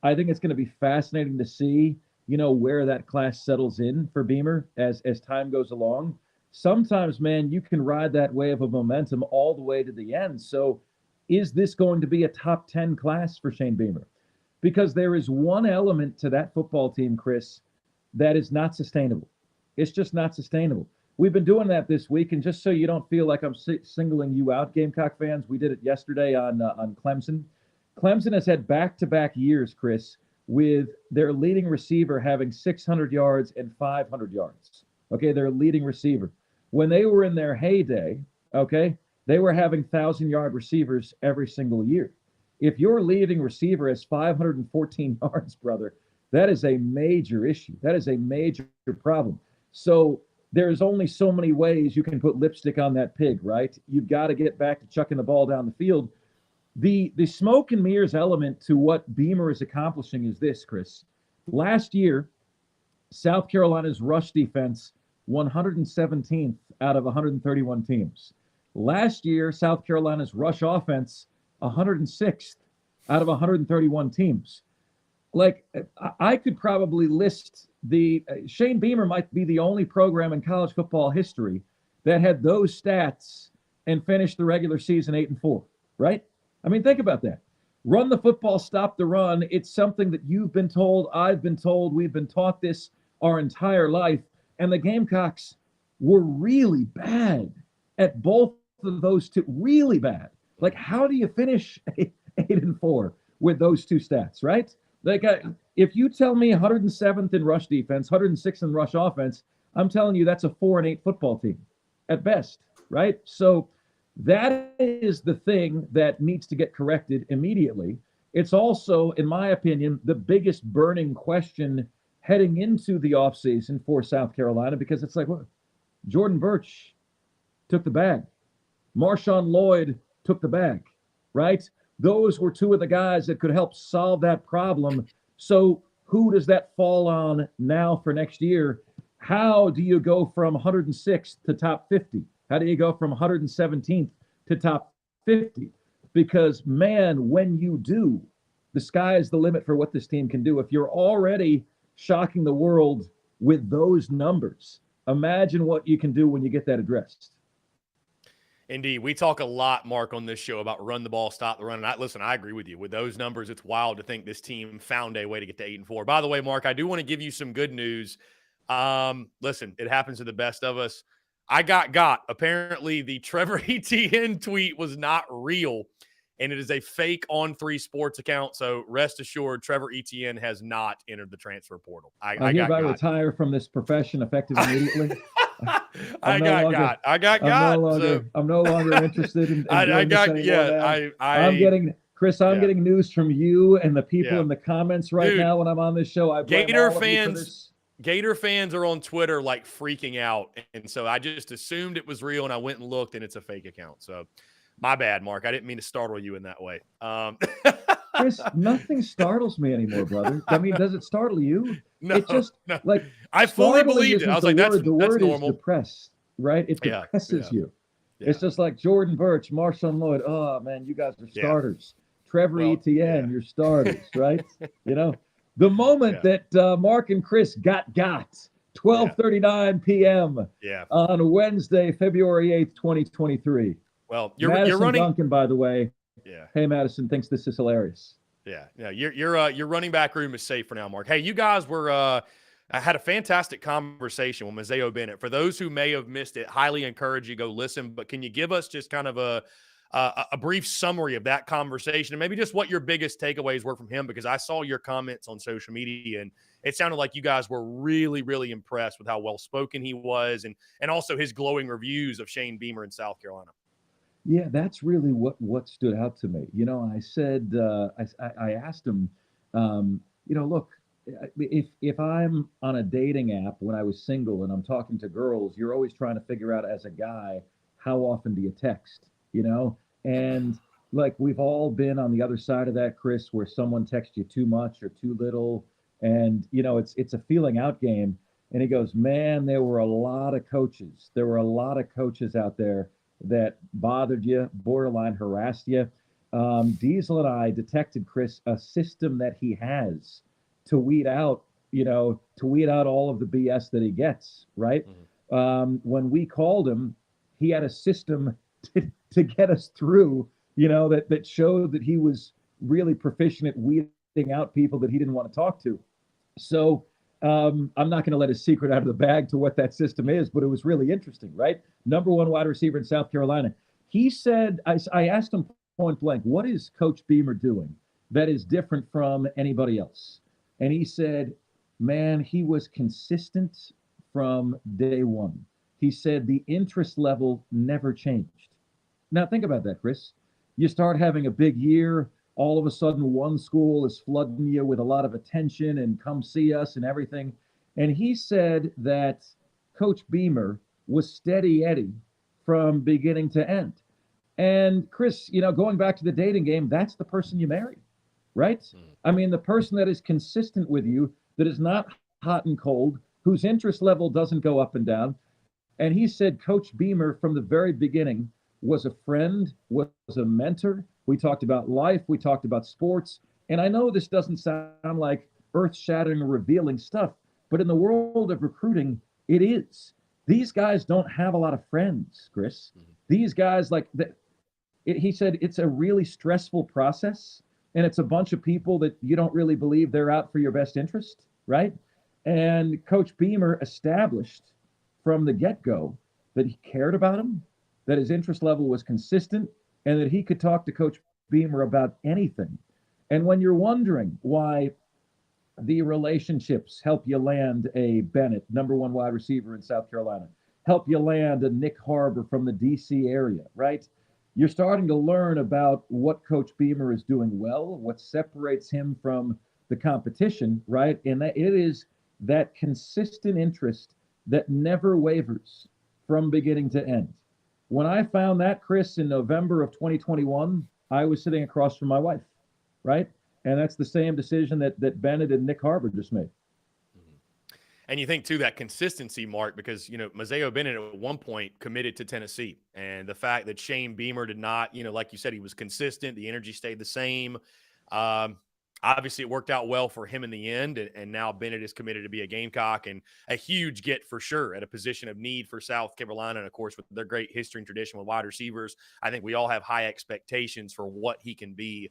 B: I think it's going to be fascinating to see, where that class settles in for Beamer as time goes along. Sometimes, man, you can ride that wave of momentum all the way to the end. So, is this going to be a top 10 class for Shane Beamer? Because there is one element to that football team, Chris, that is not sustainable. It's just not sustainable. We've been doing that this week, and just so you don't feel like I'm singling you out, Gamecock fans, we did it yesterday on Clemson. Clemson has had back-to-back years, Chris, with their leading receiver having 600 yards and 500 yards. Okay, their leading receiver. When they were in their heyday, okay, they were having 1,000-yard receivers every single year. If your leading receiver has 514 yards, brother, that is a major issue. That is a major problem. So there's only so many ways you can put lipstick on that pig, right? You've got to get back to chucking the ball down the field. The smoke and mirrors element to what Beamer is accomplishing is this, Chris. Last year, South Carolina's rush defense 117th out of 131 teams. Last year, South Carolina's rush offense 106th out of 131 teams. Like, I could probably list Shane Beamer might be the only program in college football history that had those stats and finished the regular season 8-4, right? I mean, think about that. Run the football, stop the run. It's something that you've been told, I've been told, we've been taught this our entire life. And the Gamecocks were really bad at both of those two, really bad. Like, how do you finish 8-4 with those two stats, right? Like, if you tell me 107th in rush defense, 106th in rush offense, I'm telling you that's a 4-8 football team at best, right? So that is the thing that needs to get corrected immediately. It's also, in my opinion, the biggest burning question heading into the offseason for South Carolina, because it's like, what? Jordan Burch took the bag. Marshawn Lloyd took the bag, right? Those were two of the guys that could help solve that problem. So who does that fall on now for next year? How do you go from 106th to top 50? How do you go from 117th to top 50? Because, man, when you do, the sky is the limit for what this team can do. If you're already shocking the world with those numbers, imagine what you can do when you get that addressed.
A: Indeed. We talk a lot, Mark, on this show about run the ball, stop the run. And listen, I agree with you. With those numbers, it's wild to think this team found a way to get to 8-4. By the way, Mark, I do want to give you some good news. Listen, it happens to the best of us. I got. Apparently, the Trevor Etienne tweet was not real, and it is a fake On3 Sports account. So rest assured, Trevor Etienne has not entered the transfer portal. I
B: hereby retire from this profession effective immediately.
A: I'm no
B: longer interested in
A: I'm
B: getting news from you and the people in the comments right now when I'm on this show. I blame
A: Gator fans are on Twitter like freaking out, and so I just assumed it was real, and I went and looked, and it's a fake account. So my bad, Mark. I didn't mean to startle you in that way.
B: Chris, nothing startles me anymore, brother. I mean, does it startle you?
A: No,
B: it just like
A: I fully believed it. I was like, that's normal.
B: Is depressed, right? It depresses you. Yeah. It's just like Jordan Burch, Marshawn Lloyd. Oh man, you guys are starters. Trevor Etienne, you're starters, right? You know, the moment that Mark and Chris got 12:39 p.m. On Wednesday, February 8th, 2023.
A: Well,
B: you're running. Duncan, by the way.
A: Yeah.
B: Hey, Madison thinks this is hilarious.
A: Yeah. Your running back room is safe for now, Mark. Hey, you guys were had a fantastic conversation with Mazeo Bennett. For those who may have missed it, highly encourage you to go listen. But can you give us just kind of a brief summary of that conversation and maybe just what your biggest takeaways were from him? Because I saw your comments on social media and it sounded like you guys were really, really impressed with how well spoken he was and also his glowing reviews of Shane Beamer in South Carolina.
B: Yeah, that's really what stood out to me. You know, I said, I asked him, look, if I'm on a dating app when I was single and I'm talking to girls, you're always trying to figure out as a guy, how often do you text, you know? And like, we've all been on the other side of that, Chris, where someone texts you too much or too little. And, you know, it's a feeling out game. And he goes, man, there were a lot of coaches. There were a lot of coaches out there that bothered you, borderline harassed you. Diesel and I detected, Chris, a system that he has to weed out all of the BS that he gets, right? Mm-hmm. When we called him, he had a system to get us through, that showed that he was really proficient at weeding out people that he didn't want to talk to. So I'm not going to let his secret out of the bag to what that system is, but it was really interesting, right? Number one wide receiver in South Carolina. He said, I asked him point blank, what is Coach Beamer doing that is different from anybody else? And he said, man, he was consistent from day one. He said the interest level never changed. Now think about that, Chris. You start having a big year. all of a sudden one school is flooding you with a lot of attention and come see us and everything. And he said that Coach Beamer was steady Eddie from beginning to end. And Chris, going back to the dating game, that's the person you marry, right? I mean, the person that is consistent with you, that is not hot and cold, whose interest level doesn't go up and down. And he said Coach Beamer from the very beginning was a friend, was a mentor. We talked about life, we talked about sports. And I know this doesn't sound like earth-shattering or revealing stuff, but in the world of recruiting, it is. These guys don't have a lot of friends, Chris. These guys, he said it's a really stressful process, and it's a bunch of people that you don't really believe they're out for your best interest, right? And Coach Beamer established from the get-go that he cared about him, that his interest level was consistent, and that he could talk to Coach Beamer about anything. And when you're wondering why the relationships help you land a Bennett, number one wide receiver in South Carolina, help you land a Nick Harbor from the DC area, right? You're starting to learn about what Coach Beamer is doing well, what separates him from the competition, right? And that it is that consistent interest that never wavers from beginning to end. When I found that, Chris, in November of 2021, I was sitting across from my wife, right? And that's the same decision that Bennett and Nick Harbor just made.
A: And you think, too, that consistency, Mark, because, Mazeo Bennett at one point committed to Tennessee. And the fact that Shane Beamer did not, like you said, he was consistent. The energy stayed the same. Obviously, it worked out well for him in the end. And now Bennett is committed to be a Gamecock, and a huge get for sure at a position of need for South Carolina. And, of course, with their great history and tradition with wide receivers, I think we all have high expectations for what he can be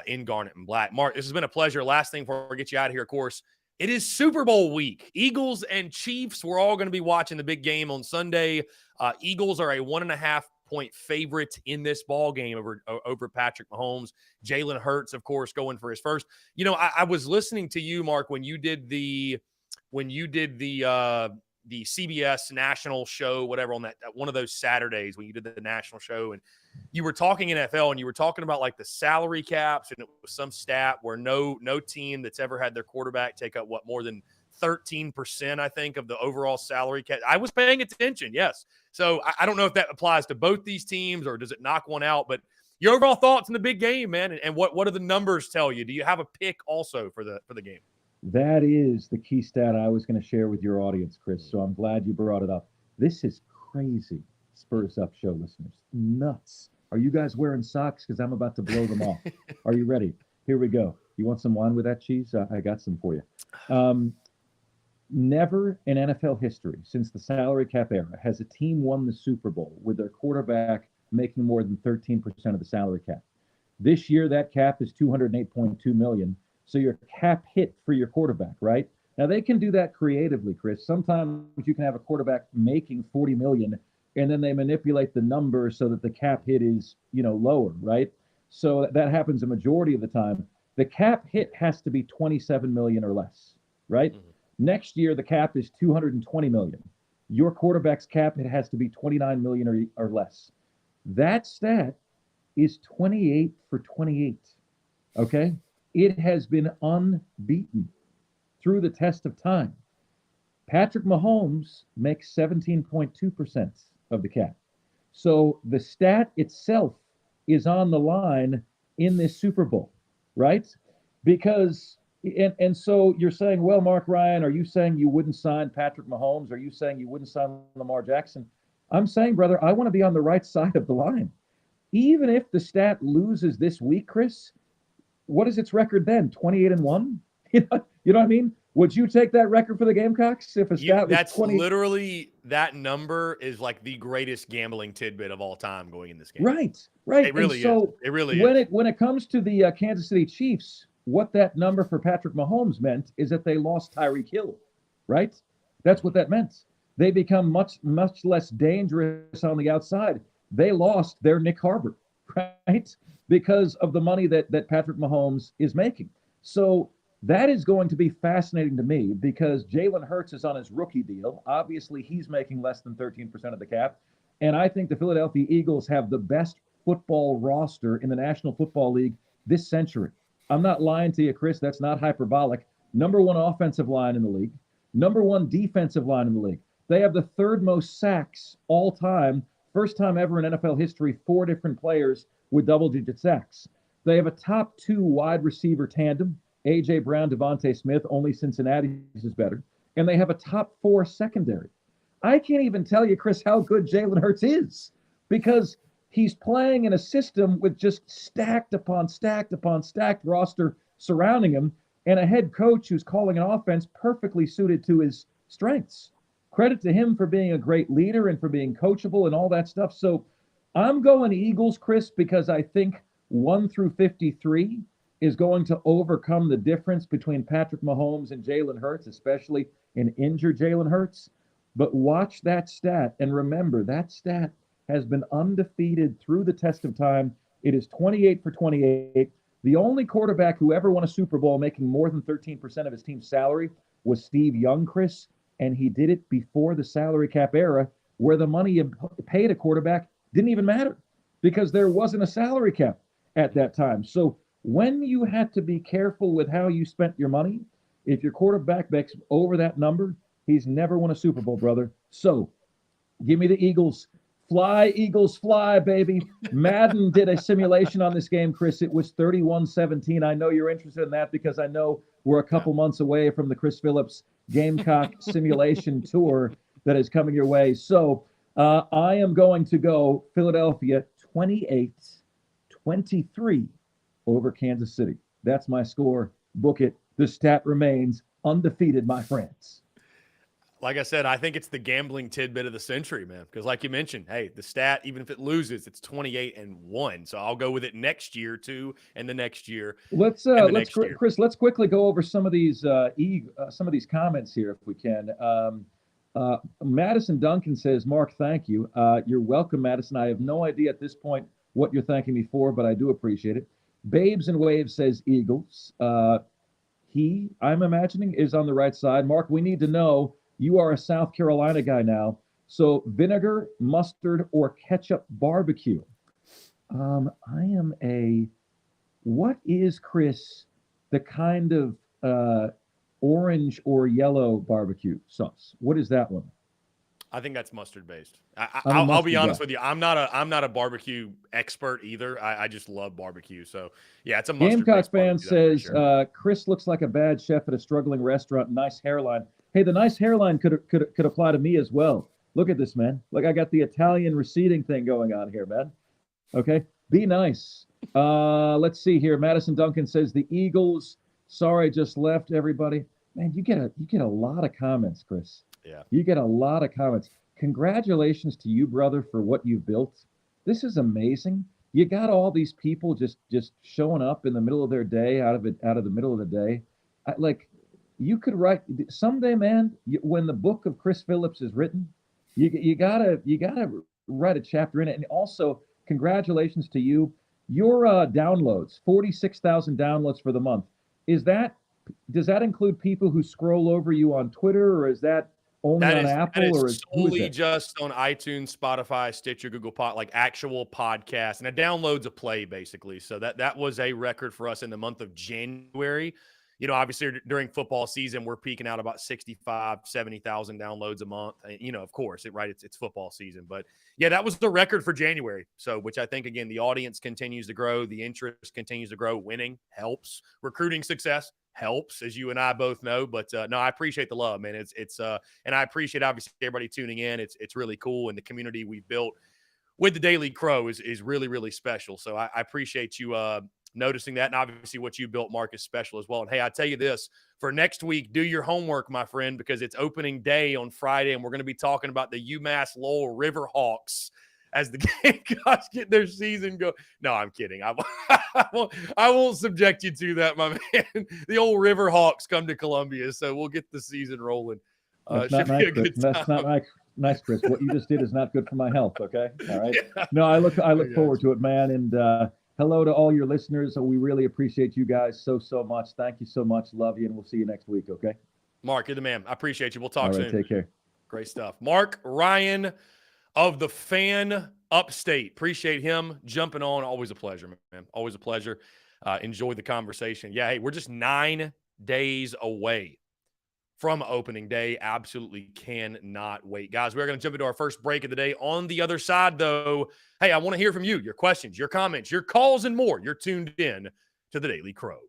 A: in Garnet and Black. Mark, this has been a pleasure. Last thing before we get you out of here, of course, it is Super Bowl week. Eagles and Chiefs, we're all going to be watching the big game on Sunday. Eagles are a 1.5-point favorite in this ball game over Patrick Mahomes. Jalen Hurts, of course, going for his first. I was listening to you, Mark, when you did the CBS national show, whatever, on that one of those Saturdays when you did the national show, and you were talking NFL, and you were talking about like the salary caps, and it was some stat where no team that's ever had their quarterback take up more than 13%, I think, of the overall salary cap. I was paying attention, yes. So I don't know if that applies to both these teams or does it knock one out, but your overall thoughts in the big game, man, and what do the numbers tell you? Do you have a pick also for the game?
B: That is the key stat I was going to share with your audience, Chris. So I'm glad you brought it up. This is crazy, Spurs Up Show listeners. Nuts. Are you guys wearing socks? Because I'm about to blow them off. Are you ready? Here we go. You want some wine with that cheese? I got some for you. Never in NFL history since the salary cap era has a team won the Super Bowl with their quarterback making more than 13% of the salary cap. This year, that cap is $208.2 million. So your cap hit for your quarterback, right? Now they can do that creatively, Chris. Sometimes you can have a quarterback making $40 million, and then they manipulate the number so that the cap hit is, lower, right? So that happens a majority of the time. The cap hit has to be $27 million or less, right? Mm-hmm. Next year the cap is $220 million. Your quarterback's cap hit has to be $29 million or less. That stat is 28 for 28. Okay? It has been unbeaten through the test of time. Patrick Mahomes makes 17.2% of the cap. So the stat itself is on the line in this Super Bowl, right? Because, and so you're saying, well, Mark Ryan, are you saying you wouldn't sign Patrick Mahomes? Are you saying you wouldn't sign Lamar Jackson? I'm saying, brother, I want to be on the right side of the line. Even if the stat loses this week, Chris, what is its record then? 28-1? You know what I mean? Would you take that record for the Gamecocks if a stat was 20?
A: Literally, that number is like the greatest gambling tidbit of all time going in this game.
B: Right.
A: It really is. It really
B: is. When it comes to the Kansas City Chiefs, what that number for Patrick Mahomes meant is that they lost Tyreek Hill, right? That's what that meant. They become much less dangerous on the outside. They lost their Nick Harbor, right? Because of the money that Patrick Mahomes is making. So that is going to be fascinating to me because Jalen Hurts is on his rookie deal. Obviously, he's making less than 13% of the cap. And I think the Philadelphia Eagles have the best football roster in the National Football League this century. I'm not lying to you, Chris. That's not hyperbolic. Number one offensive line in the league, number one defensive line in the league. They have the third most sacks all time. First time ever in NFL history, 4 different players with double-digit sacks. They have a top 2 wide receiver tandem, A.J. Brown, Devontae Smith. Only Cincinnati's is better. And they have a top 4 secondary. I can't even tell you, Chris, how good Jalen Hurts is, because he's playing in a system with just stacked upon stacked upon stacked roster surrounding him, and a head coach who's calling an offense perfectly suited to his strengths. Credit to him for being a great leader and for being coachable and all that stuff. So I'm going Eagles, Chris, because I think 1 through 53 is going to overcome the difference between Patrick Mahomes and Jalen Hurts, especially an injured Jalen Hurts. But watch that stat, and remember, that stat has been undefeated through the test of time. It is 28 for 28. The only quarterback who ever won a Super Bowl making more than 13% of his team's salary was Steve Young, Chris, and he did it before the salary cap era, where the money you paid a quarterback didn't even matter because there wasn't a salary cap at that time. So when you had to be careful with how you spent your money, if your quarterback makes over that number, he's never won a Super Bowl, brother. So give me the Eagles. Fly, Eagles, fly, baby. Madden did a simulation on this game, Chris. It was 31-17. I know you're interested in that because I know we're a couple months away from the Chris Phillips Gamecock simulation tour that is coming your way. So I am going to go Philadelphia 28-23 over Kansas City. That's my score. Book it. The stat remains undefeated, my friends.
A: Like I said, I think it's the gambling tidbit of the century, man. Because like you mentioned, hey, the stat, even if it loses, it's 28-1. So I'll go with it next year too, and the next year.
B: Chris, let's quickly go over some of these comments here if we can. Madison Duncan says, Mark, thank you. You're welcome, Madison. I have no idea at this point what you're thanking me for, but I do appreciate it. Babes and Waves says Eagles. I'm imagining, is on the right side. Mark, we need to know. You are a South Carolina guy now. So vinegar, mustard, or ketchup barbecue. What is, Chris, the kind of orange or yellow barbecue sauce? What is that one?
A: I think that's mustard based. I'll be honest with you. I'm not a barbecue expert either. I just love barbecue. So yeah, it's a mustard.
B: Gamecock fan says Chris looks like a bad chef at a struggling restaurant. Nice hairline. Hey, the nice hairline could apply to me as well. Look at this, man. Look, I got the Italian receding thing going on here, man. Okay, be nice. Let's see here. Madison Duncan says the Eagles. Sorry, just left everybody. Man, you get a lot of comments, Chris.
A: Yeah.
B: You get a lot of comments. Congratulations to you, brother, for what you've built. This is amazing. You got all these people just showing up in the middle of their day, out of the middle of the day. You could write someday, man. When the book of Chris Phillips is written, you gotta write a chapter in it. And also, congratulations to you. Your downloads, 46,000 downloads for the month. Does that include people who scroll over you on Twitter, or is that only on Apple, or
A: solely just on iTunes, Spotify, Stitcher, Google Pod, like actual podcasts, and a download's a play basically. So that was a record for us in the month of January. You know, obviously during football season, we're peaking out about 65, 70,000 downloads a month. You know, of course, it's football season. But yeah, that was the record for January. So, which I think, again, the audience continues to grow. The interest continues to grow. Winning helps. Recruiting success helps, as you and I both know. But no, I appreciate the love, man. And I appreciate, obviously, everybody tuning in. It's really cool. And the community we've built with the Daily Crow is really, really special. So I appreciate you noticing that, and obviously what you built, Mark, is special as well. And hey, I tell you this, for next week, do your homework, my friend, because it's opening day on Friday, and we're going to be talking about the UMass Lowell Riverhawks as the Gamecocks get their season go. No, I'm kidding. I won't subject you to that, my man. The old Riverhawks come to Columbia, so we'll get the season rolling.
B: That's not nice, Chris. That's not nice, Chris. What you just did is not good for my health. Okay, all right. Yeah. No, I look forward to it, man. And hello to all your listeners. We really appreciate you guys so much. Thank you so much. Love you, and we'll see you next week. Okay.
A: Mark, you're the man. I appreciate you. We'll talk soon.
B: Take care.
A: Great stuff. Mark Ryan of the Fan Upstate. Appreciate him jumping on. Always a pleasure, man. Always a pleasure. enjoy the conversation. Yeah, hey, we're just 9 days away from opening day. Absolutely cannot wait. Guys, we're going to jump into our first break of the day. On the other side, though, hey, I want to hear from you, your questions, your comments, your calls, and more. You're tuned in to the Daily Crow.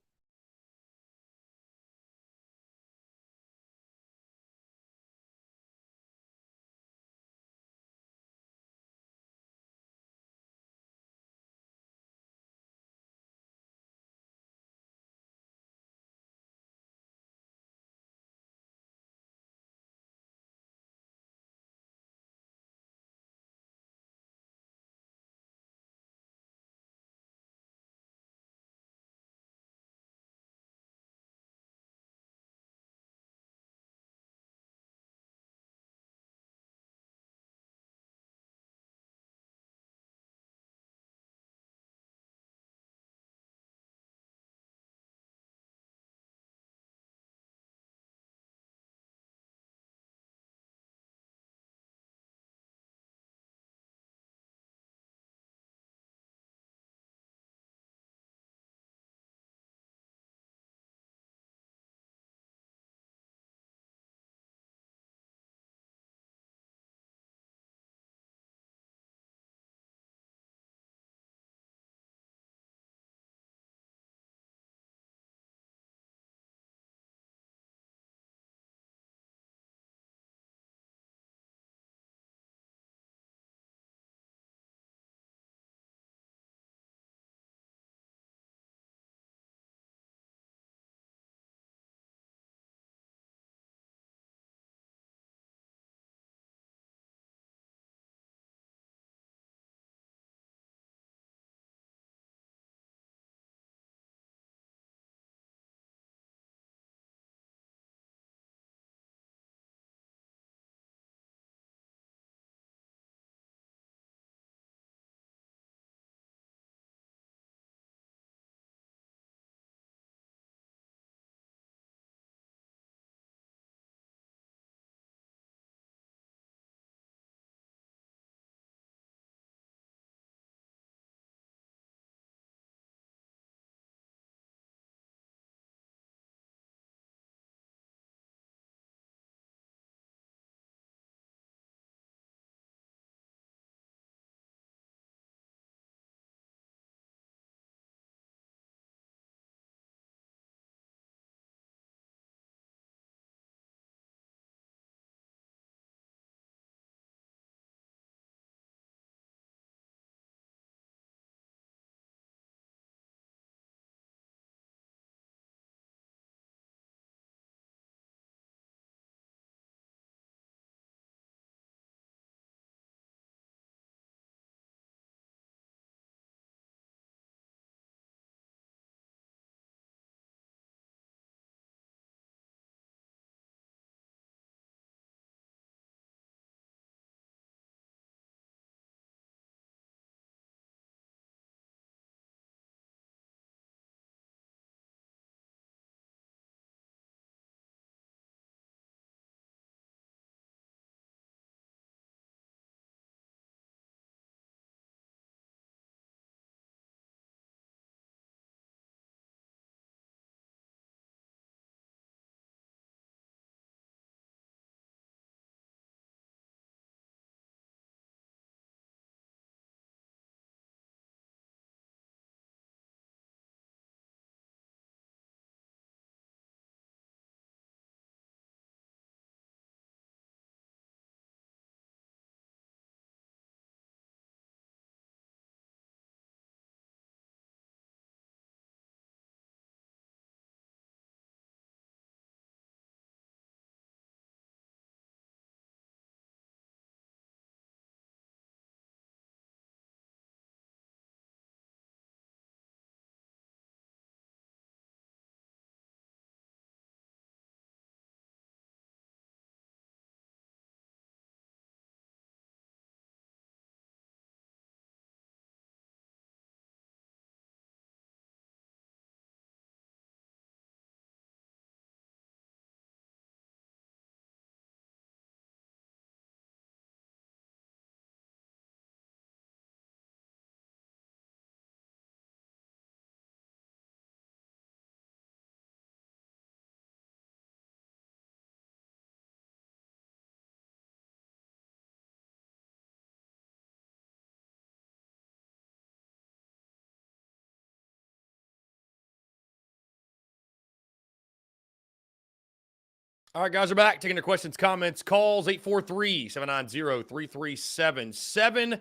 A: All right, guys, we're back. Taking your questions, comments, calls, 843-790-3377.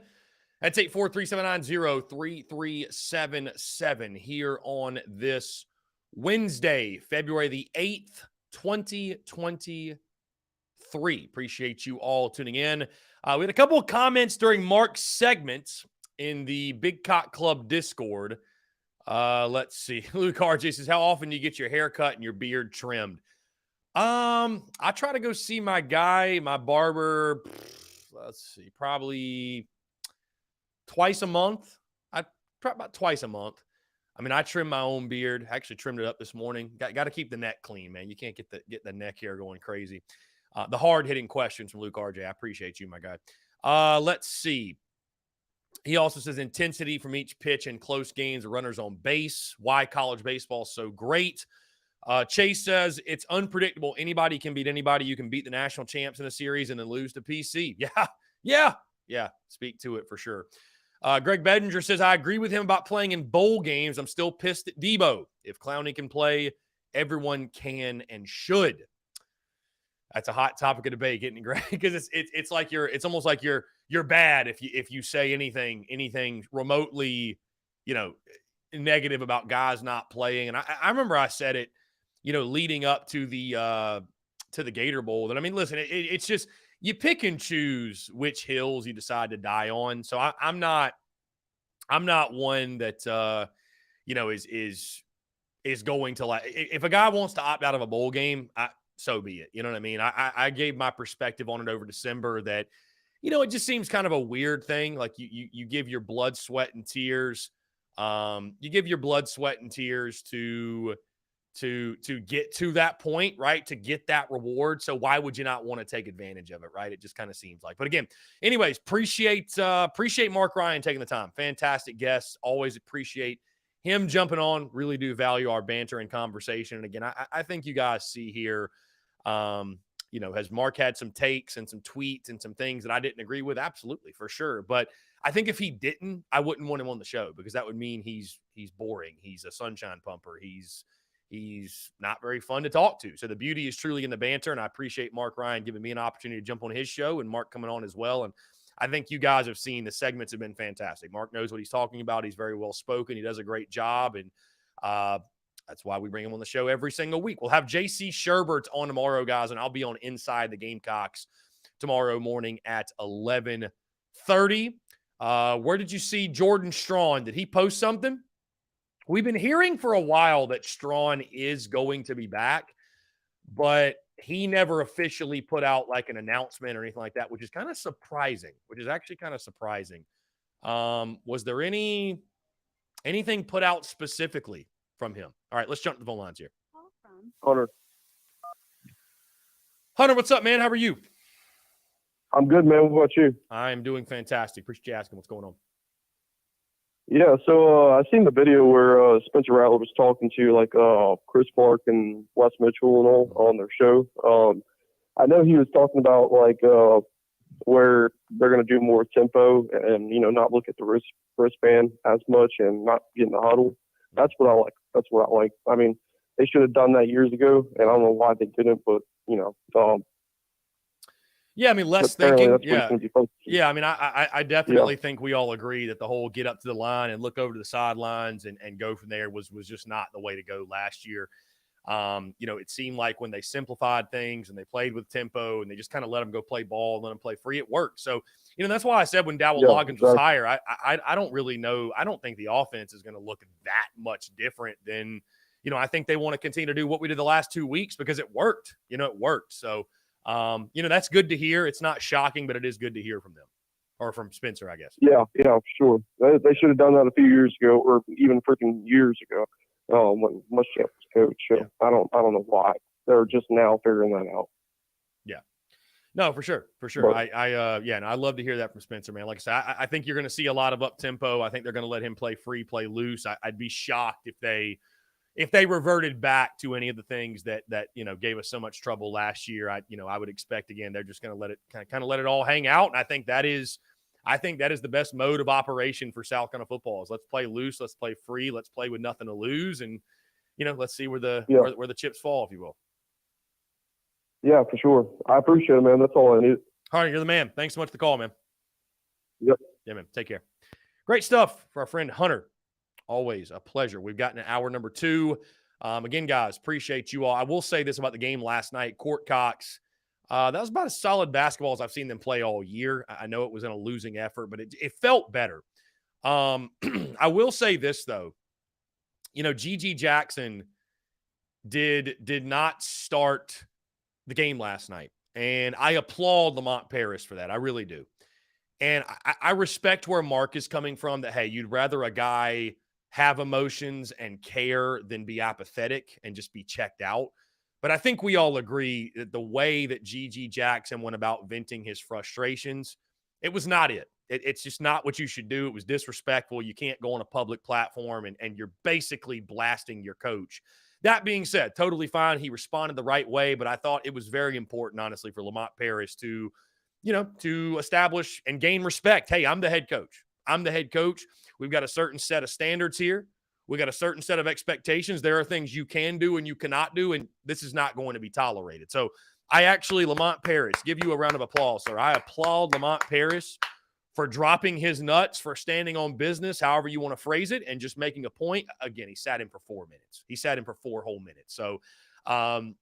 A: That's 843-790-3377 here on this Wednesday, February the 8th, 2023. Appreciate you all tuning in. We had a couple of comments during Mark's segment in the Big Cock Club Discord. Let's see. Luke RJ says, how often do you get your hair cut and your beard trimmed? I try to go see my barber, let's see, probably twice a month. I try about twice a month. I mean, I trim my own beard. I actually trimmed it up this morning. Got to keep the neck clean, man. You can't get the neck hair going crazy. The hard-hitting questions from Luke RJ. I appreciate you, my guy. Let's see. He also says intensity from each pitch in close games, runners on base. Why college baseball is so great. Chase says it's unpredictable. Anybody can beat anybody. You can beat the national champs in a series and then lose to PC. Yeah. Speak to it for sure. Greg Bedinger says, I agree with him about playing in bowl games. I'm still pissed at Debo. If Clowney can play, everyone can and should. That's a hot topic of debate, getting Greg, because it's like it's almost like you're bad if you say anything remotely, negative about guys not playing. And I remember I said it, leading up to the Gator Bowl. That, I mean, listen, it's just you pick and choose which hills you decide to die on. So I'm not one that is going to, like, if a guy wants to opt out of a bowl game, so be it. You know what I mean? I gave my perspective on it over December that, it just seems kind of a weird thing. Like you give your blood, sweat, and tears. You give your blood, sweat, and tears to get to that point, right? To get that reward. So why would you not want to take advantage of it, right? It just kind of seems like. But again, anyways, appreciate Mark Ryan taking the time. Fantastic guest. Always appreciate him jumping on. Really do value our banter and conversation. And again, I think you guys see here, has Mark had some takes and some tweets and some things that I didn't agree with? Absolutely, for sure. But I think if he didn't, I wouldn't want him on the show, because that would mean he's boring. He's a sunshine pumper. He's not very fun to talk to. So the beauty is truly in the banter, and I appreciate Mark Ryan giving me an opportunity to jump on his show and Mark coming on as well. And I think you guys have seen the segments have been fantastic. Mark knows what he's talking about. He's very well spoken. He does a great job, and that's why we bring him on the show every single week. We'll have JC Sherbert on tomorrow, guys, and I'll be on Inside the Gamecocks tomorrow morning at 11:30. Where did you see Jordan Strawn? Did he post something? We've been hearing for a while that Strawn is going to be back, but he never officially put out like an announcement or anything like that, which is kind of surprising, Was there anything put out specifically from him? All right, let's jump to the phone lines here. Hunter, what's up, man? How are you?
C: I'm good, man. What about you?
A: I'm doing fantastic. Appreciate you asking. What's going on?
C: Yeah, so I seen the video where Spencer Rattler was talking to Chris Clark and Wes Mitchell and all on their show. I know he was talking about where they're going to do more tempo and not look at the wristband as much and not get in the huddle. That's what I like. I mean, they should have done that years ago, and I don't know why they didn't. But
A: yeah, I mean, less thinking. Yeah. I mean, I definitely think we all agree that the whole get up to the line and look over to the sidelines and go from there was just not the way to go last year. It seemed like when they simplified things and they played with tempo and they just kind of let them go play ball and let them play free, it worked. So, that's why I said when Dowell Loggins was higher, I don't really know. I don't think the offense is going to look that much different than, I think they want to continue to do what we did the last 2 weeks because it worked. It worked. So, that's good to hear. It's not shocking, but it is good to hear from them or from Spencer, I guess.
C: Yeah, sure. They should have done that a few years ago or even freaking years ago when Muschamp was coach. So yeah. I don't know why. They're just now figuring that out.
A: Yeah. No, for sure. But, and I love to hear that from Spencer, man. Like I said, I think you're going to see a lot of up-tempo. I think they're going to let him play free, play loose. I'd be shocked if they reverted back to any of the things that gave us so much trouble last year. I would expect, again, they're just going to let it kind of let it all hang out. And I think that is the best mode of operation for South Carolina football is let's play loose, let's play free, let's play with nothing to lose, and let's see where the chips fall, if you will.
C: Yeah, for sure. I appreciate it, man. That's all I need.
A: Hunter, you're the man. Thanks so much for the call, man.
C: Yep.
A: Yeah, man. Take care. Great stuff for our friend Hunter. Always a pleasure. We've gotten to hour number 2. Again, guys, appreciate you all. I will say this about the game last night. Court Cox, that was about as solid basketball as I've seen them play all year. I know it was in a losing effort, but it felt better. I will say this, though. GG Jackson did not start the game last night, and I applaud Lamont Paris for that. I really do. And I respect where Mark is coming from, that, hey, you'd rather a guy have emotions and care than be apathetic and just be checked out. But I think we all agree that the way that GG Jackson went about venting his frustrations, it was not it. It's just not what you should do. It was disrespectful. You can't go on a public platform and you're basically blasting your coach. That being said, totally fine. He responded the right way, but I thought it was very important, honestly, for Lamont Paris to establish and gain respect. Hey, I'm the head coach. I'm the head coach. We've got a certain set of standards here. We got a certain set of expectations. There are things you can do and you cannot do, and this is not going to be tolerated. So Lamont Paris, give you a round of applause, sir. I applaud Lamont Paris for dropping his nuts, for standing on business, however you want to phrase it, and just making a point. Again, he sat in for 4 minutes. He sat in for 4 whole minutes. So, I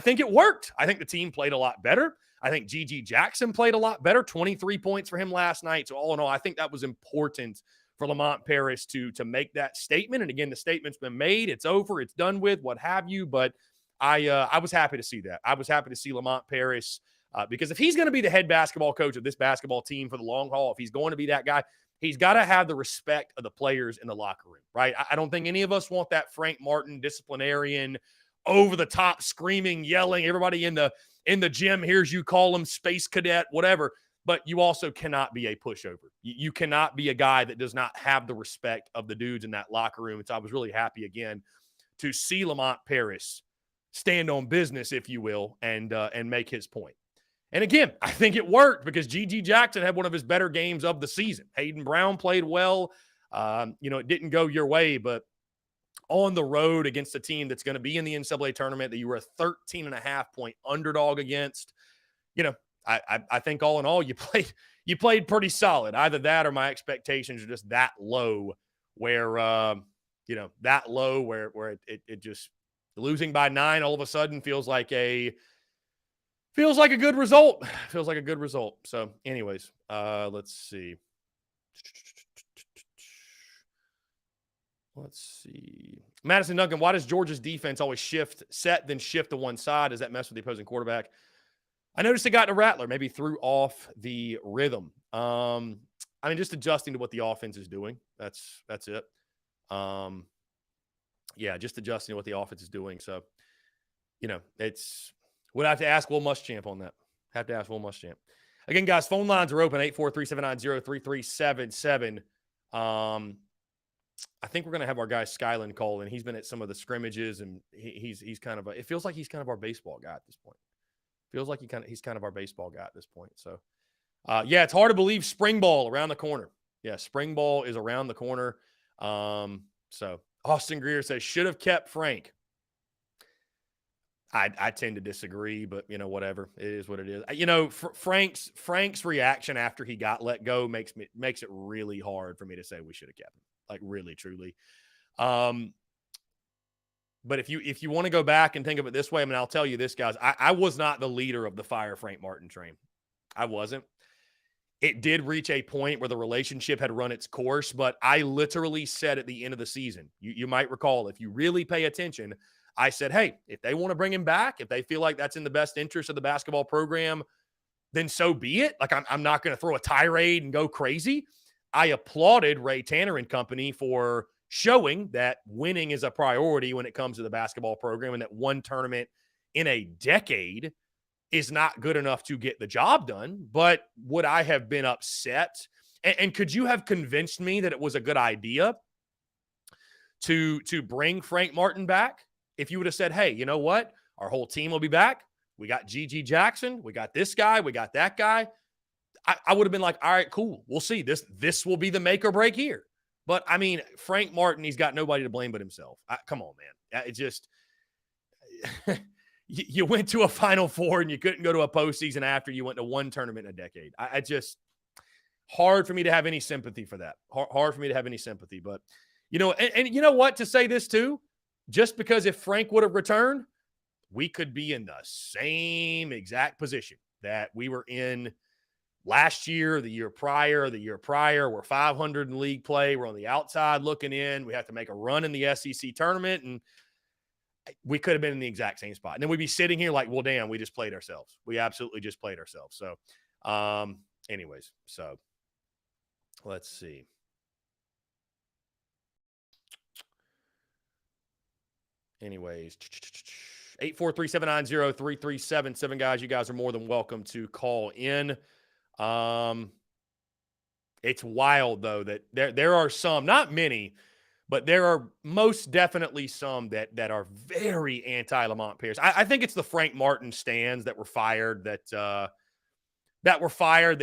A: think it worked. I think the team played a lot better. I think GG Jackson played a lot better, 23 points for him last night. So all in all, I think that was important for Lamont Paris to make that statement. And again, the statement's been made. It's over. It's done with, what have you. But I was happy to see that. I was happy to see Lamont Paris because if he's going to be the head basketball coach of this basketball team for the long haul, if he's going to be that guy, he's got to have the respect of the players in the locker room, right? I don't think any of us want that Frank Martin disciplinarian, over the top, screaming, yelling, everybody in the gym hears you call him space cadet, whatever. But you also cannot be a pushover. You cannot be a guy that does not have the respect of the dudes in that locker room. And so I was really happy again to see Lamont Paris stand on business, if you will, and make his point. And again, I think it worked because GG Jackson had one of his better games of the season. Hayden Brown played well. It didn't go your way, but on the road against a team that's going to be in the NCAA tournament that you were a 13.5-point underdog against, I think all in all, you played pretty solid. Either that or my expectations are just that low where it just losing by 9 all of a sudden feels like a good result. Feels like a good result. So anyways, let's see. Madison Duncan, why does Georgia's defense always set, then shift to one side? Does that mess with the opposing quarterback? I noticed it got to Rattler, maybe threw off the rhythm. Just adjusting to what the offense is doing. That's it. Just adjusting to what the offense is doing. So, would have to ask Will Muschamp on that. Have to ask Will Muschamp. Again, guys, phone lines are open, 843-790-3377. I think we're going to have our guy Skyland call, and he's been at some of the scrimmages, and he's kind of it feels like he's kind of our baseball guy at this point. Feels like he's kind of our baseball guy at this point. So, it's hard to believe spring ball around the corner. Yeah, spring ball is around the corner. So Austin Greer says, should have kept Frank. I tend to disagree, but whatever. It is what it is. Frank's reaction after he got let go makes it really hard for me to say we should have kept him. Like really, truly. But if you want to go back and think of it this way, I'll tell you this, guys. I was not the leader of the fire Frank Martin train. I wasn't. It did reach a point where the relationship had run its course, but I literally said at the end of the season, you might recall, if you really pay attention, I said, hey, if they want to bring him back, if they feel like that's in the best interest of the basketball program, then so be it. Like I'm not going to throw a tirade and go crazy. I applauded Ray Tanner and company for showing that winning is a priority when it comes to the basketball program, and that one tournament in a decade is not good enough to get the job done. But would I have been upset? And could you have convinced me that it was a good idea to bring Frank Martin back? If you would have said, hey, you know what? Our whole team will be back. We got GG Jackson. We got this guy. We got that guy. I would have been like, all right, cool. We'll see. This will be the make or break here. But, Frank Martin, he's got nobody to blame but himself. Come on, man. It just you went to a Final Four and you couldn't go to a postseason after you went to one tournament in a decade. I just hard for me to have any sympathy for that. Hard for me to have any sympathy. But, and you know what, to say this too, just because if Frank would have returned, we could be in the same exact position that we were in last year, the year prior. We're 500 in league play. We're on the outside looking in. We have to make a run in the SEC tournament, and we could have been in the exact same spot. And then we'd be sitting here like, well, damn, we just played ourselves. We absolutely just played ourselves. So, anyways, so let's see. Anyways, 843-790-3377. Guys, you guys are more than welcome to call in. It's wild, though, that there are some, not many, but there are most definitely some that are very anti-Lamont Paris. I think it's the Frank Martin stands that were fired that were fired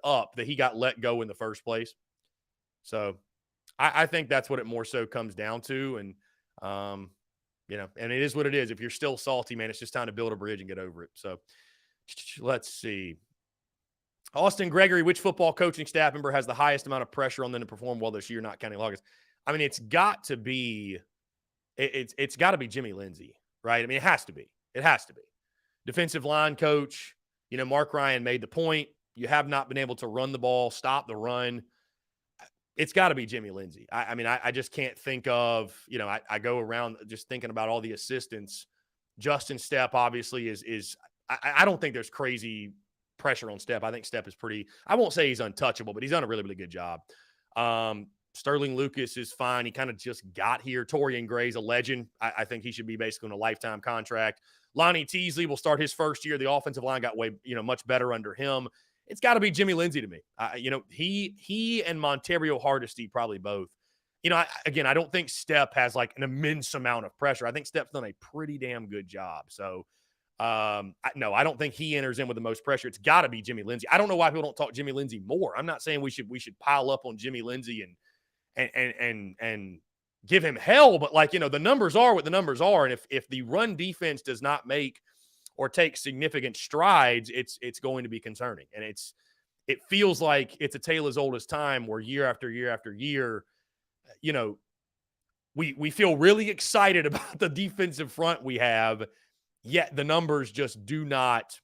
A: up that he got let go in the first place. So I think that's what it more so comes down to. And, and it is what it is. If you're still salty, man, it's just time to build a bridge and get over it. So let's see. Austin Gregory, which football coaching staff member has the highest amount of pressure on them to perform well this year, not counting August? I mean, it's got to be Jimmy Lindsey, right? I mean, it has to be. It has to be. Defensive line coach, Mark Ryan made the point. You have not been able to run the ball, stop the run. It's got to be Jimmy Lindsey. I just can't think of, I go around just thinking about all the assistants. Justin Stepp obviously is I don't think there's crazy pressure on Stepp. I think Stepp is pretty, I won't say he's untouchable, but he's done a really, really good job. Sterling Lucas is fine. He kind of just got here. Torian Gray's a legend. I think he should be basically on a lifetime contract. Lonnie Teasley will start his first year. The offensive line got way, much better under him. It's got to be Jimmy Lindsey to me. He and Monterio Hardesty probably both. I don't think Stepp has like an immense amount of pressure. I think Stepp's done a pretty damn good job. So, I don't think he enters in with the most pressure. It's got to be Jimmy Lindsey. I don't know why people don't talk Jimmy Lindsey more. I'm not saying we should pile up on Jimmy Lindsey and give him hell, but the numbers are what the numbers are. And if the run defense does not make or take significant strides, it's going to be concerning. And it feels like it's a tale as old as time where year after year after year, we feel really excited about the defensive front we have, yet the numbers just do not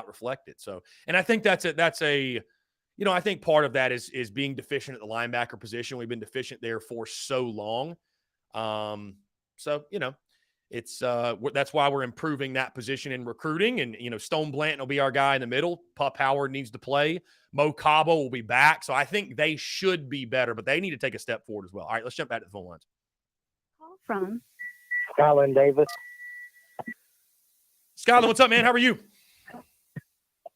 A: reflect it. So, and I think that's a I think part of that is being deficient at the linebacker position. We've been deficient there for so long. It's that's why we're improving that position in recruiting. And, Stone Blanton will be our guy in the middle. Pup Howard needs to play. Mo Cabo will be back. So I think they should be better, but they need to take a step forward as well. All right, let's jump back to the phone lines.
D: Call from
E: Skyland Davis.
A: Skyland, what's up, man? How are you?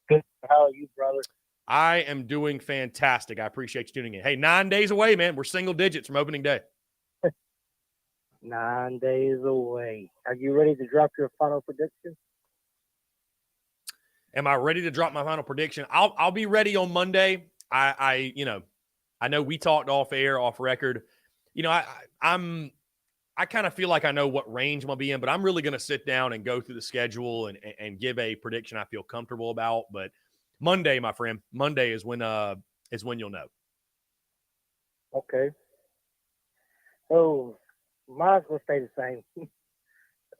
E: Good. How are you, brother?
A: I am doing fantastic. I appreciate you tuning in. Hey, 9 days away, man. We're single digits from opening day.
E: 9 days away. Are you ready to drop your final prediction?
A: Am I ready to drop my final prediction? I'll be ready on Monday. I know we talked off air, off record. I kind of feel like I know what range I'm gonna be in, but I'm really gonna sit down and go through the schedule and give a prediction I feel comfortable about. But Monday, my friend, Monday is when you'll know.
E: Okay. So mine's gonna stay the same.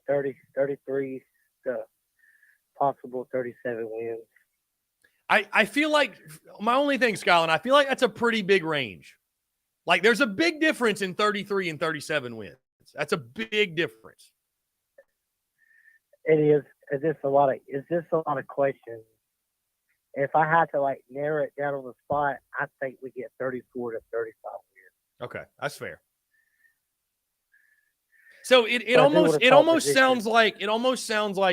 E: 30, 33 to possible 37 wins.
A: I feel like my only thing, Skyline, I feel like that's a pretty big range. Like there's a big difference in 33 and 37 wins. That's a big difference.
E: It is. It's just a lot of questions. If I had to narrow it down on the spot, I think we get 34 to 35 wins.
A: Okay, that's fair. So it almost sounds like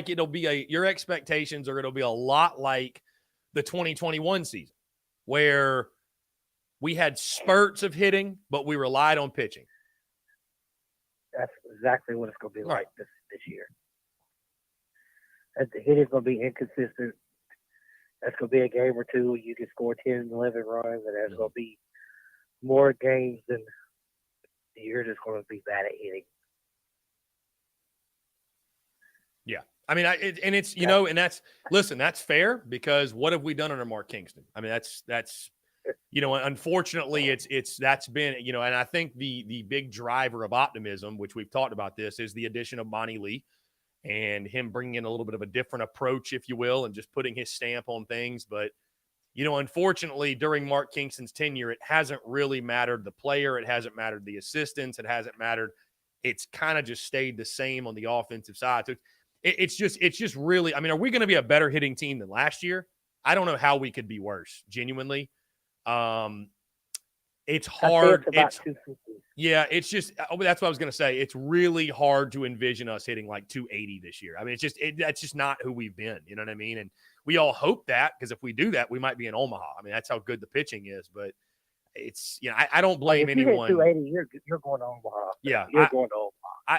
A: it'll be your expectations or it'll be a lot like the 2021 season where we had spurts of hitting, but we relied on pitching.
E: That's exactly what it's going to be like
A: right.
E: this year. The hitting's going to be inconsistent. That's going to be a game or two. You can score 10, 11 runs, and there's going to be more games than you're just going to be bad at hitting.
A: Yeah. I mean, and it's, you know, and that's fair because what have we done under Mark Kingston? I mean, that's, you know, unfortunately that's been, you know, and I think the big driver of optimism, which we've talked about this, is the addition of Monty Lee and him bringing in a little bit of a different approach, if you will, and just putting his stamp on things. But, you know, unfortunately, during Mark Kingston's tenure, it hasn't really mattered the player. It hasn't mattered the assistants. It hasn't mattered. It's kind of just stayed the same on the offensive side. So it's just really, I mean, are we going to be a better hitting team than last year? I don't know how we could be worse, genuinely. It's hard. Yeah, it's just, that's what I was going to say. It's really hard to envision us hitting like 280 this year. I mean, that's just not who we've been. You know what I mean? And we all hope that, because if we do that, we might be in Omaha. I mean, that's how good the pitching is. But it's, you know, I don't blame anyone.
E: If you hit 280, you're going to Omaha.
A: Yeah,
E: you're going to Omaha.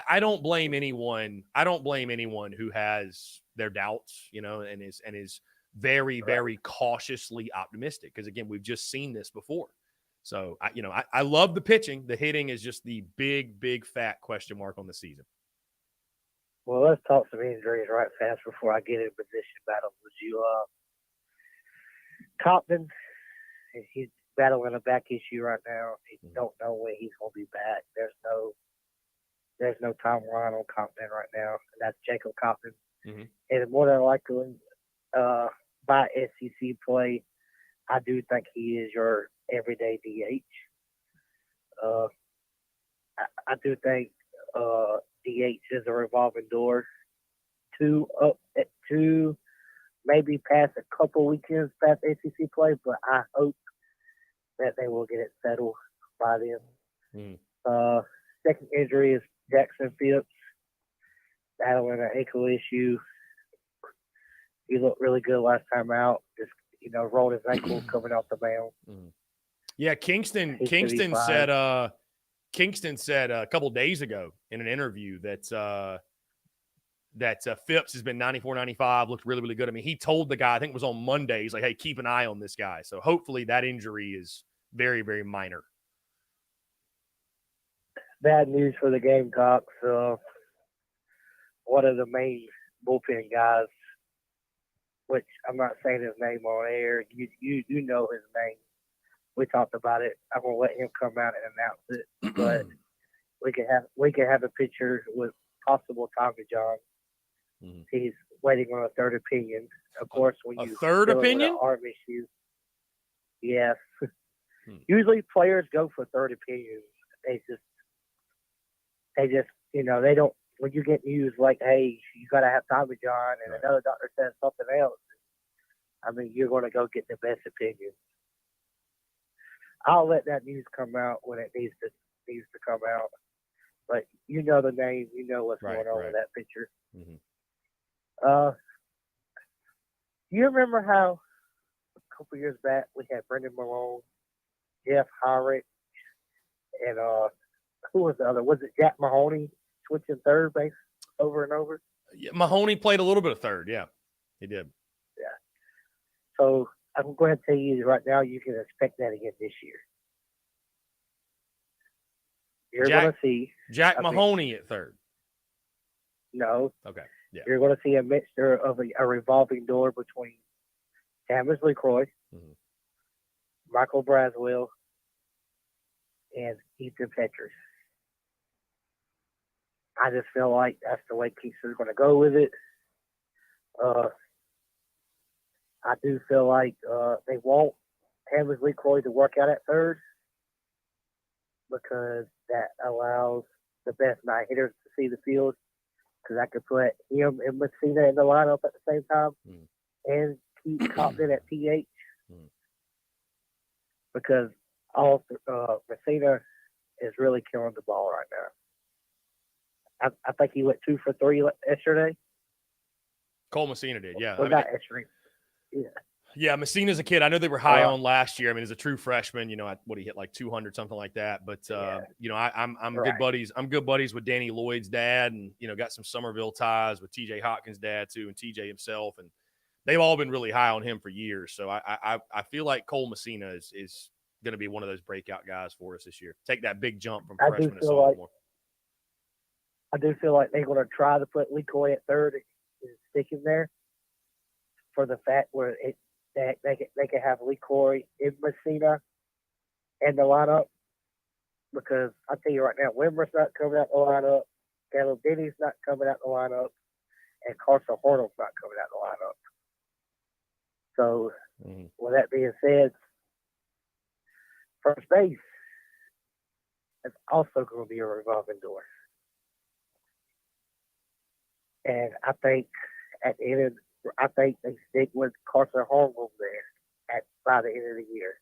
A: I don't blame anyone. I don't blame anyone who has their doubts, you know, and is very, very cautiously optimistic. Because again, we've just seen this before. So I love the pitching. The hitting is just the big, big fat question mark on the season.
E: Well, let's talk some injuries right fast before I get in position battle with you. Compton, he's battling a back issue right now. He don't know when he's going to be back. There's no timeline on Compton right now, and that's Jacob Compton.
A: Mm-hmm.
E: And more than likely, by SEC play, I do think he is your everyday DH. I do think DH is a revolving door to maybe pass a couple weekends past ACC play, but I hope that they will get it settled by then. Second injury is Jackson Phipps battling an ankle issue. He looked really good last time out. Just rolled his ankle coming off the mound.
A: Yeah, Kingston said a couple days ago in an interview that Phipps has been 94, 95, looked really, really good. I mean, he told the guy, I think it was on Monday, he's like, hey, keep an eye on this guy. So hopefully that injury is very, very minor.
E: Bad news for the Gamecocks. One of the main bullpen guys, which I'm not saying his name on air. You know his name. We talked about it. I'm gonna let him come out and announce it. But we could have a picture with possible Tommy John. He's waiting on a third opinion. Of course, when you
A: third opinion,
E: with an arm issue. Yes. Usually players go for third opinions. They just they don't. When you get news like, hey, you got to have Tommy John, and another doctor says something else, I mean, you're going to go get the best opinion. I'll let that news come out when it needs to come out. But you know the name, you know what's going on with that picture. Do you remember how a couple years back we had Brendan Malone, Jeff Heinrich, and who was the other? Was it Jack Mahoney switching third base over and over?
A: Yeah, Mahoney played a little bit of third. Yeah, he did.
E: Yeah. So I'm going to tell you right now, you can expect that again this year. You're going to see
A: Jack Mahoney at third.
E: No.
A: Okay. Yeah.
E: You're going to see a mixture of a revolving door between Tavis LeCroy, Michael Braswell, and Ethan Petras. I just feel like that's the way Kingston's going to go with it. I do feel like they want Tavis LeCroy to work out at third because that allows the best night hitters to see the field. Because I could put him and Messina in the lineup at the same time and keep Compton at PH. Because Messina is really killing the ball right now. I think he went 2 for 3 yesterday.
A: Cole Messina did, yeah.
E: Well, not yesterday. Yeah.
A: Yeah, Messina's a kid. I know they were high on last year. I mean, as a true freshman, he hit like 200, something like that. But I'm good buddies. I'm good buddies with Danny Lloyd's dad, and got some Somerville ties with TJ Hopkins' dad too, and TJ himself, and they've all been really high on him for years. So I feel like Cole Messina is going to be one of those breakout guys for us this year. Take that big jump from freshman to sophomore.
E: I do feel like they're going to try to put LeCroy at third stick in there for the fact where they can have Lee Corey in Messina in the lineup. Because I'll tell you right now, Wimmer's not coming out the lineup, Caleb Denny's not coming out the lineup, and Carson Hornell's not coming out the lineup. So, with that being said, first base is also going to be a revolving door. And I think at the end I think they stick with Carson Hornell there by the end of the year.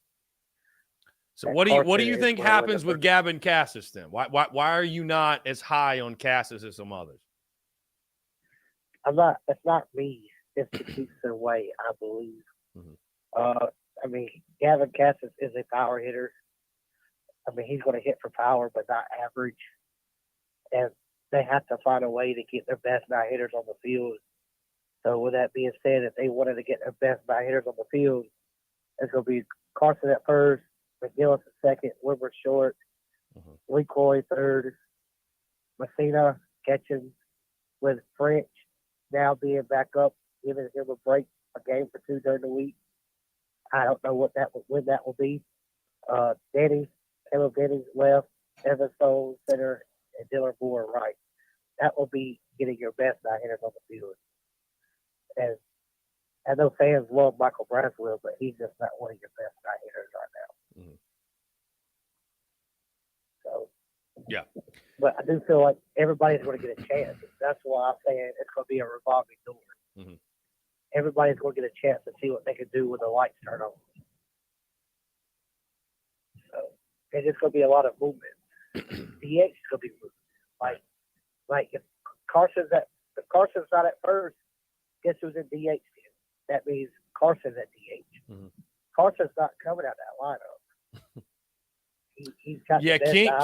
A: So what do you think happens with Gavin Cassis then? Why are you not as high on Cassis as some others?
E: It's not me. It's the Houston way, I believe. I mean, Gavin Cassis is a power hitter. I mean, he's going to hit for power, but not average. And they have to find a way to get their best nine hitters on the field. So with that being said, if they wanted to get their best nine hitters on the field, it's going to be Carson at first, McGillis at second, Wimmer short, Lee Coy third, Messina catching with French now being back up, giving him a break, a game for two during the week. I don't know when that will be. Caleb Denny left, Evan Stone center, and Dylan Moore right. That will be getting your best nine hitters on the field. And I know fans love Michael Braswell, but he's just not one of your best nine hitters right now. So,
A: yeah.
E: But I do feel like everybody's going to get a chance. That's why I'm saying it's going to be a revolving door. Everybody's going to get a chance to see what they can do when the lights turn on. So, and it's going to be a lot of movement. DH is going to be moving. Like if Carson's not at first, guess who's in DH? That means Carson's at DH. Carson's not coming out that lineup. He's got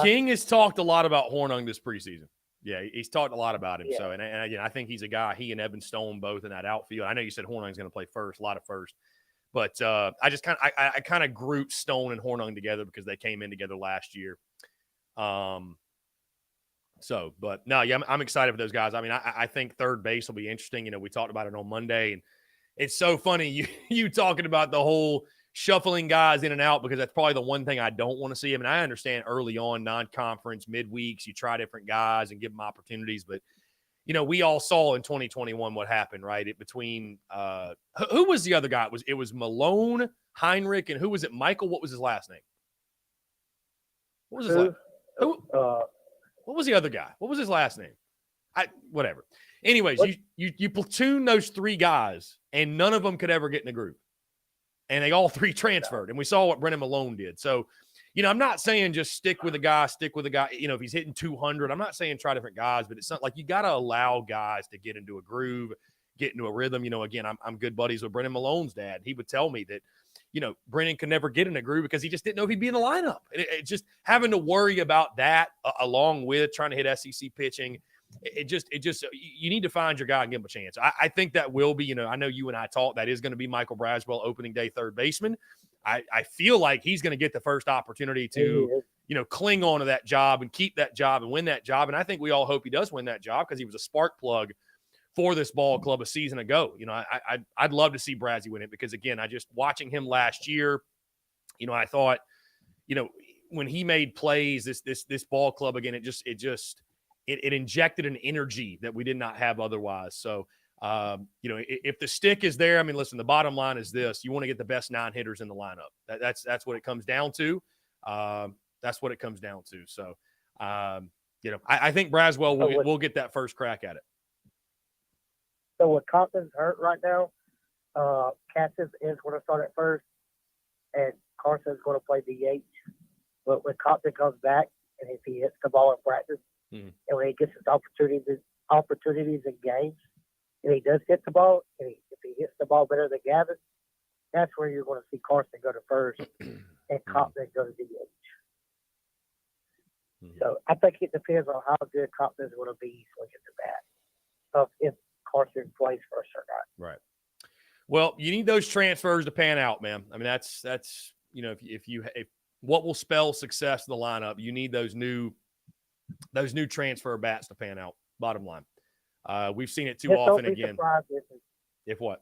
A: King has talked a lot about Hornung this preseason. Yeah, he's talked a lot about him. Yeah. So, and again, I think he's a guy. He and Evan Stone both in that outfield. I know you said Hornung's going to play first, a lot of first, but I just kind of grouped Stone and Hornung together because they came in together last year. So, but no, yeah, I'm excited for those guys. I mean, I think third base will be interesting. You know, we talked about it on Monday, and it's so funny you talking about the whole shuffling guys in and out, because that's probably the one thing I don't want to see. I mean, I understand early on, non-conference, midweeks, you try different guys and give them opportunities, but you know, we all saw in 2021 what happened, right? Between who was the other guy? It was Malone, Heinrich, and who was it? Michael. What was his last name? What was his last? What was the other guy? What was his last name? Whatever. Anyways, you platoon those three guys, and none of them could ever get in a group. And they all three transferred. And we saw what Brennan Malone did. So, you know, I'm not saying just stick with a guy. You know, if he's hitting 200, I'm not saying try different guys, but it's not like you got to allow guys to get into a groove, get into a rhythm. You know, again, I'm good buddies with Brennan Malone's dad. He would tell me that, you know, Brennan could never get in a groove because he just didn't know if he'd be in the lineup. It just having to worry about that along with trying to hit SEC pitching. It just you need to find your guy and give him a chance. I think that will be, you know, I know you and I talked, that is going to be Michael Braswell, opening day third baseman. I feel like he's going to get the first opportunity to, you know, cling on to that job and keep that job and win that job. And I think we all hope he does win that job because he was a spark plug for this ball club a season ago. You know, I'd love to see Brazzy win it because, again, I just watching him last year, you know, I thought, you know, when he made plays, this ball club again, it injected an energy that we did not have otherwise. So, you know, if the stick is there, I mean, listen, the bottom line is this: you want to get the best nine hitters in the lineup. That's what it comes down to. That's what it comes down to. So, you know, I think Braswell will get that first crack at it.
E: So with Compton's hurt right now, Cassis is going to start at first, and Carson's going to play DH. But when Compton comes back, and if he hits the ball in practice, and when he gets his opportunities in games, and he does hit the ball, and if he hits the ball better than Gavin, that's where you're going to see Carson go to first and Compton go to DH. So I think it depends on how good Compton is going to be swinging the bat, of if Carson plays first or not.
A: Right. Well, you need those transfers to pan out, man. I mean, that's you know, if what will spell success in the lineup, you need those new transfer bats to pan out. Bottom line. We've seen it too
E: Just
A: often
E: don't be
A: again.
E: surprised
A: If what?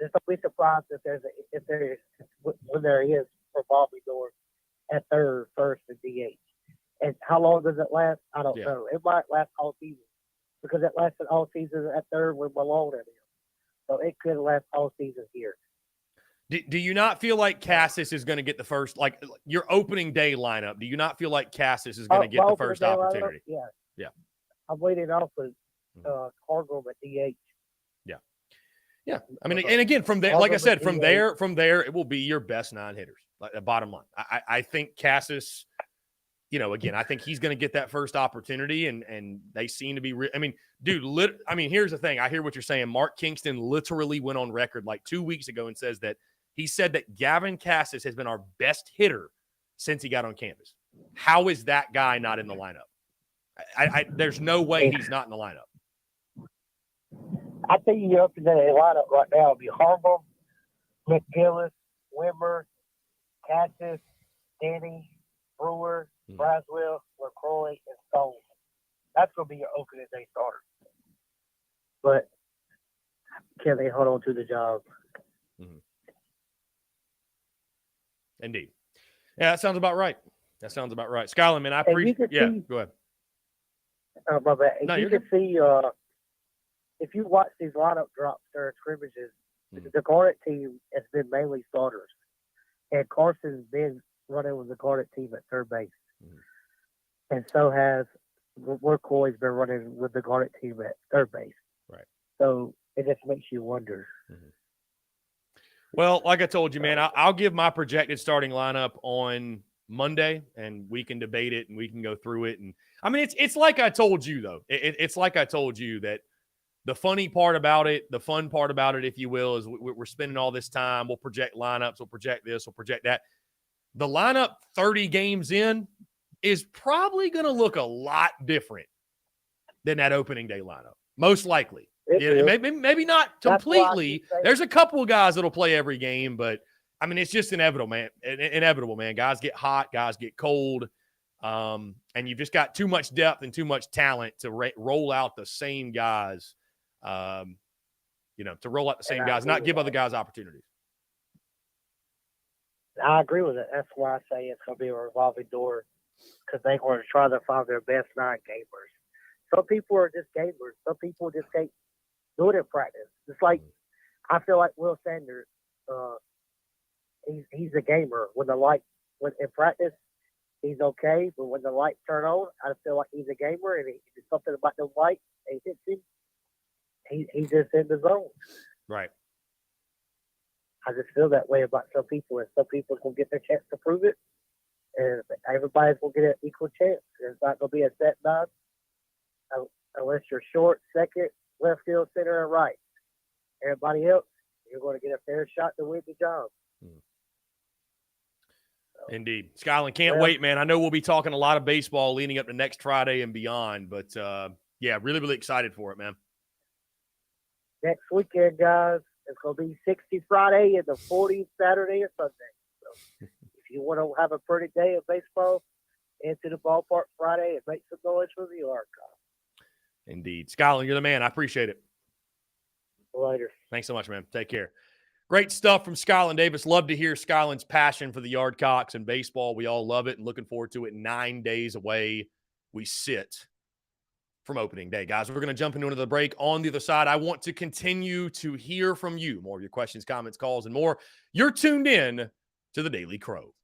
E: just don't be surprised if there is when there is for Bobby Dorr at third, first, and DH. And how long does it last? I don't
A: Yeah.
E: know. It might last all season because it lasted all season at third with Malone in him. So it could last all season here.
A: Do you not feel like Cassis is going to get the first, like your opening day lineup? Do you not feel like Cassis is going to get
E: My
A: the
E: opening
A: first
E: day lineup,
A: opportunity?
E: Yeah.
A: Yeah.
E: I'm waiting off with Cargo at DH.
A: Yeah. I mean, and again, from there, like I said, from there, it will be your best 9 hitters. Like the bottom line. I think Cassis, again, I think he's going to get that first opportunity, and they seem to be. I mean, dude. Here's the thing. I hear what you're saying. Mark Kingston literally went on record like 2 weeks ago and said that Gavin Cassis has been our best hitter since he got on campus. How is that guy not in the lineup? There's no way he's not in the lineup.
E: I think you're up to the lineup right now. It'll be Harbaugh, McGillis, Wimmer, Cassis, Denny, Brewer, Braswell, LaCroix, and Stone. That's going to be your opening day starter. But can they hold on to the job?
A: Mm-hmm. Indeed. Yeah, that sounds about right. Skyland, man, I appreciate. Yeah, go ahead.
E: My bad.
A: No,
E: you can see, if you watch these lineup drops during scrimmages, the Garnet team has been mainly starters, and Carson's been running with the Garnet team at third base, and so has LaCroix's been running with the Garnet team at third base.
A: Right.
E: So it just makes you wonder.
A: Well, like I told you, man, I'll give my projected starting lineup on Monday, and we can debate it and we can go through it. And I mean, it's like I told you, though. It's like I told you that the funny part about it, the fun part about it, if you will, is we're spending all this time. We'll project lineups. We'll project this. We'll project that. The lineup 30 games in is probably going to look a lot different than that opening day lineup. Most likely. Maybe not completely. There's a couple of guys that'll play every game, but I mean, it's just inevitable, man. Guys get hot, guys get cold, and you've just got too much depth and too much talent to roll out the same guys. To roll out the same guys, not give other guys opportunities.
E: I agree with it. That's why I say it's going to be a revolving door, because they're going to try to find their best 9 gamers. Some people are just gamers. Some people just can't do it in practice. It's like, I feel like Will Sanders, he's a gamer. When in practice, he's okay, but when the lights turn on, I feel like he's a gamer, and there's something about the light, it hits him. He's just in the zone.
A: Right.
E: I just feel that way about some people, and some people will get their chance to prove it, and everybody's going to get an equal chance. It's not going to be a set 9 unless you're short, second, left field, center, and right. Everybody else, you're going to get a fair shot to win the job.
A: Indeed. Skyland, can't wait, man. I know we'll be talking a lot of baseball leading up to next Friday and beyond, but really, really excited for it, man.
E: Next weekend, guys, it's going to be 60 Friday and the 40 Saturday and Sunday. So if you want to have a pretty day of baseball, into the ballpark Friday and make some noise for the Archive.
A: Indeed. Skyland, you're the man. I appreciate it.
E: Later.
A: Thanks so much, man. Take care. Great stuff from Skyland Davis. Love to hear Skyland's passion for the Yardcocks and baseball. We all love it and looking forward to it. 9 days away we sit from opening day. Guys, we're going to jump into another break. On the other side, I want to continue to hear from you. More of your questions, comments, calls, and more. You're tuned in to the Daily Crow.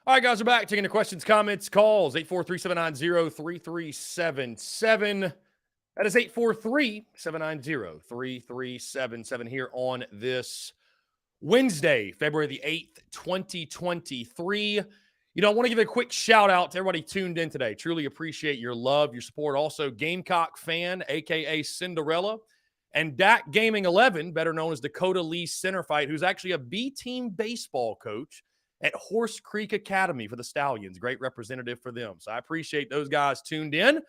A: All right, guys, we're back. Taking the questions, comments, calls. 843-790-3377. That is 843-790-3377 here on this Wednesday, February the 8th, 2023. You know, I want to give a quick shout out to everybody tuned in today. Truly appreciate your love, your support. Also, Gamecock fan, a.k.a. Cinderella, and Dak Gaming 11, better known as Dakota Lee Centerfight, who's actually a B-team baseball coach at Horse Creek Academy for the Stallions. Great representative for them. So I appreciate those guys tuned in,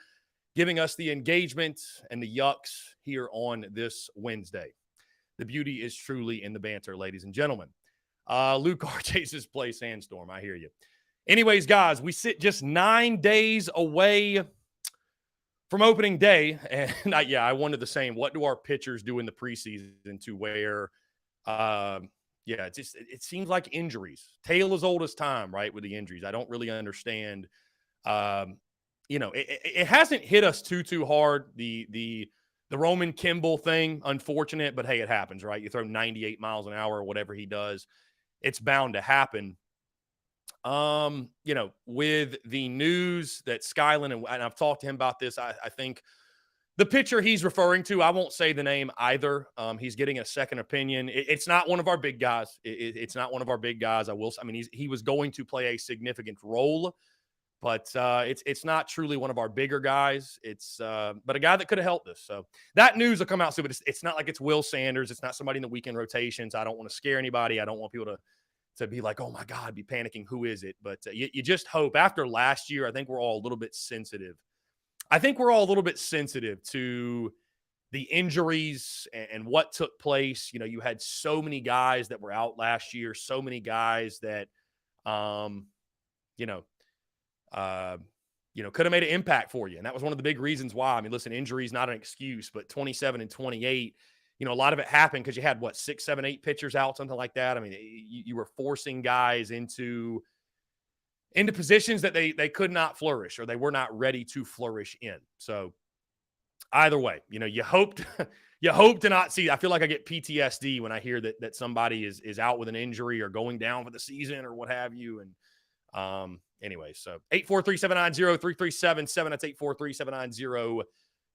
A: giving us the engagement and the yucks here on this Wednesday. The beauty is truly in the banter, ladies and gentlemen. Luke Archase's play Sandstorm. I hear you. Anyways, guys, we sit just 9 days away from opening day. And I wondered the same. What do our pitchers do in the preseason to where, it seems like injuries. Tale as old as time, right, with the injuries. I don't really understand. It hasn't hit us too hard, the Roman Kimball thing. Unfortunate, but hey, it happens, right? You throw 98 miles an hour or whatever he does, it's bound to happen. With the news that Skylen, and I've talked to him about this, I think the pitcher he's referring to, I won't say the name either. He's getting a second opinion. It's not one of our big guys. It's not one of our big guys. He was going to play a significant role, but it's not truly one of our bigger guys. It's but a guy that could have helped us. So that news will come out soon. But it's not like it's Will Sanders. It's not somebody in the weekend rotations. I don't want to scare anybody. I don't want people to be like, oh my God, be panicking. Who is it? But you just hope. After last year, I think we're all a little bit sensitive. To the injuries and what took place. You know, you had so many guys that were out last year, so many guys that, could have made an impact for you. And that was one of the big reasons why. I mean, listen, injury is not an excuse, but 27 and 28, a lot of it happened because you had 6, 7, 8 pitchers out, something like that. I mean, you were forcing guys into positions that they could not flourish or they were not ready to flourish in. So either way, you hope to not see. I feel like I get PTSD when I hear that somebody is out with an injury or going down for the season or what have you. And anyway, so 843-790-3377. That's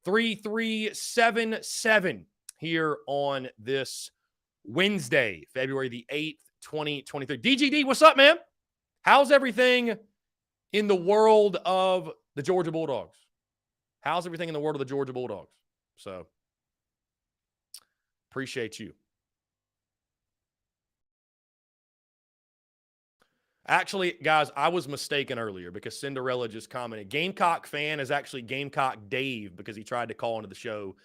A: 843-790-3377 here on this Wednesday, February the 8th, 2023. DGD, what's up, man? How's everything in the world of the Georgia Bulldogs? So, appreciate you. Actually, guys, I was mistaken earlier because Cinderella just commented. Gamecock fan is actually Gamecock Dave because he tried to call into the show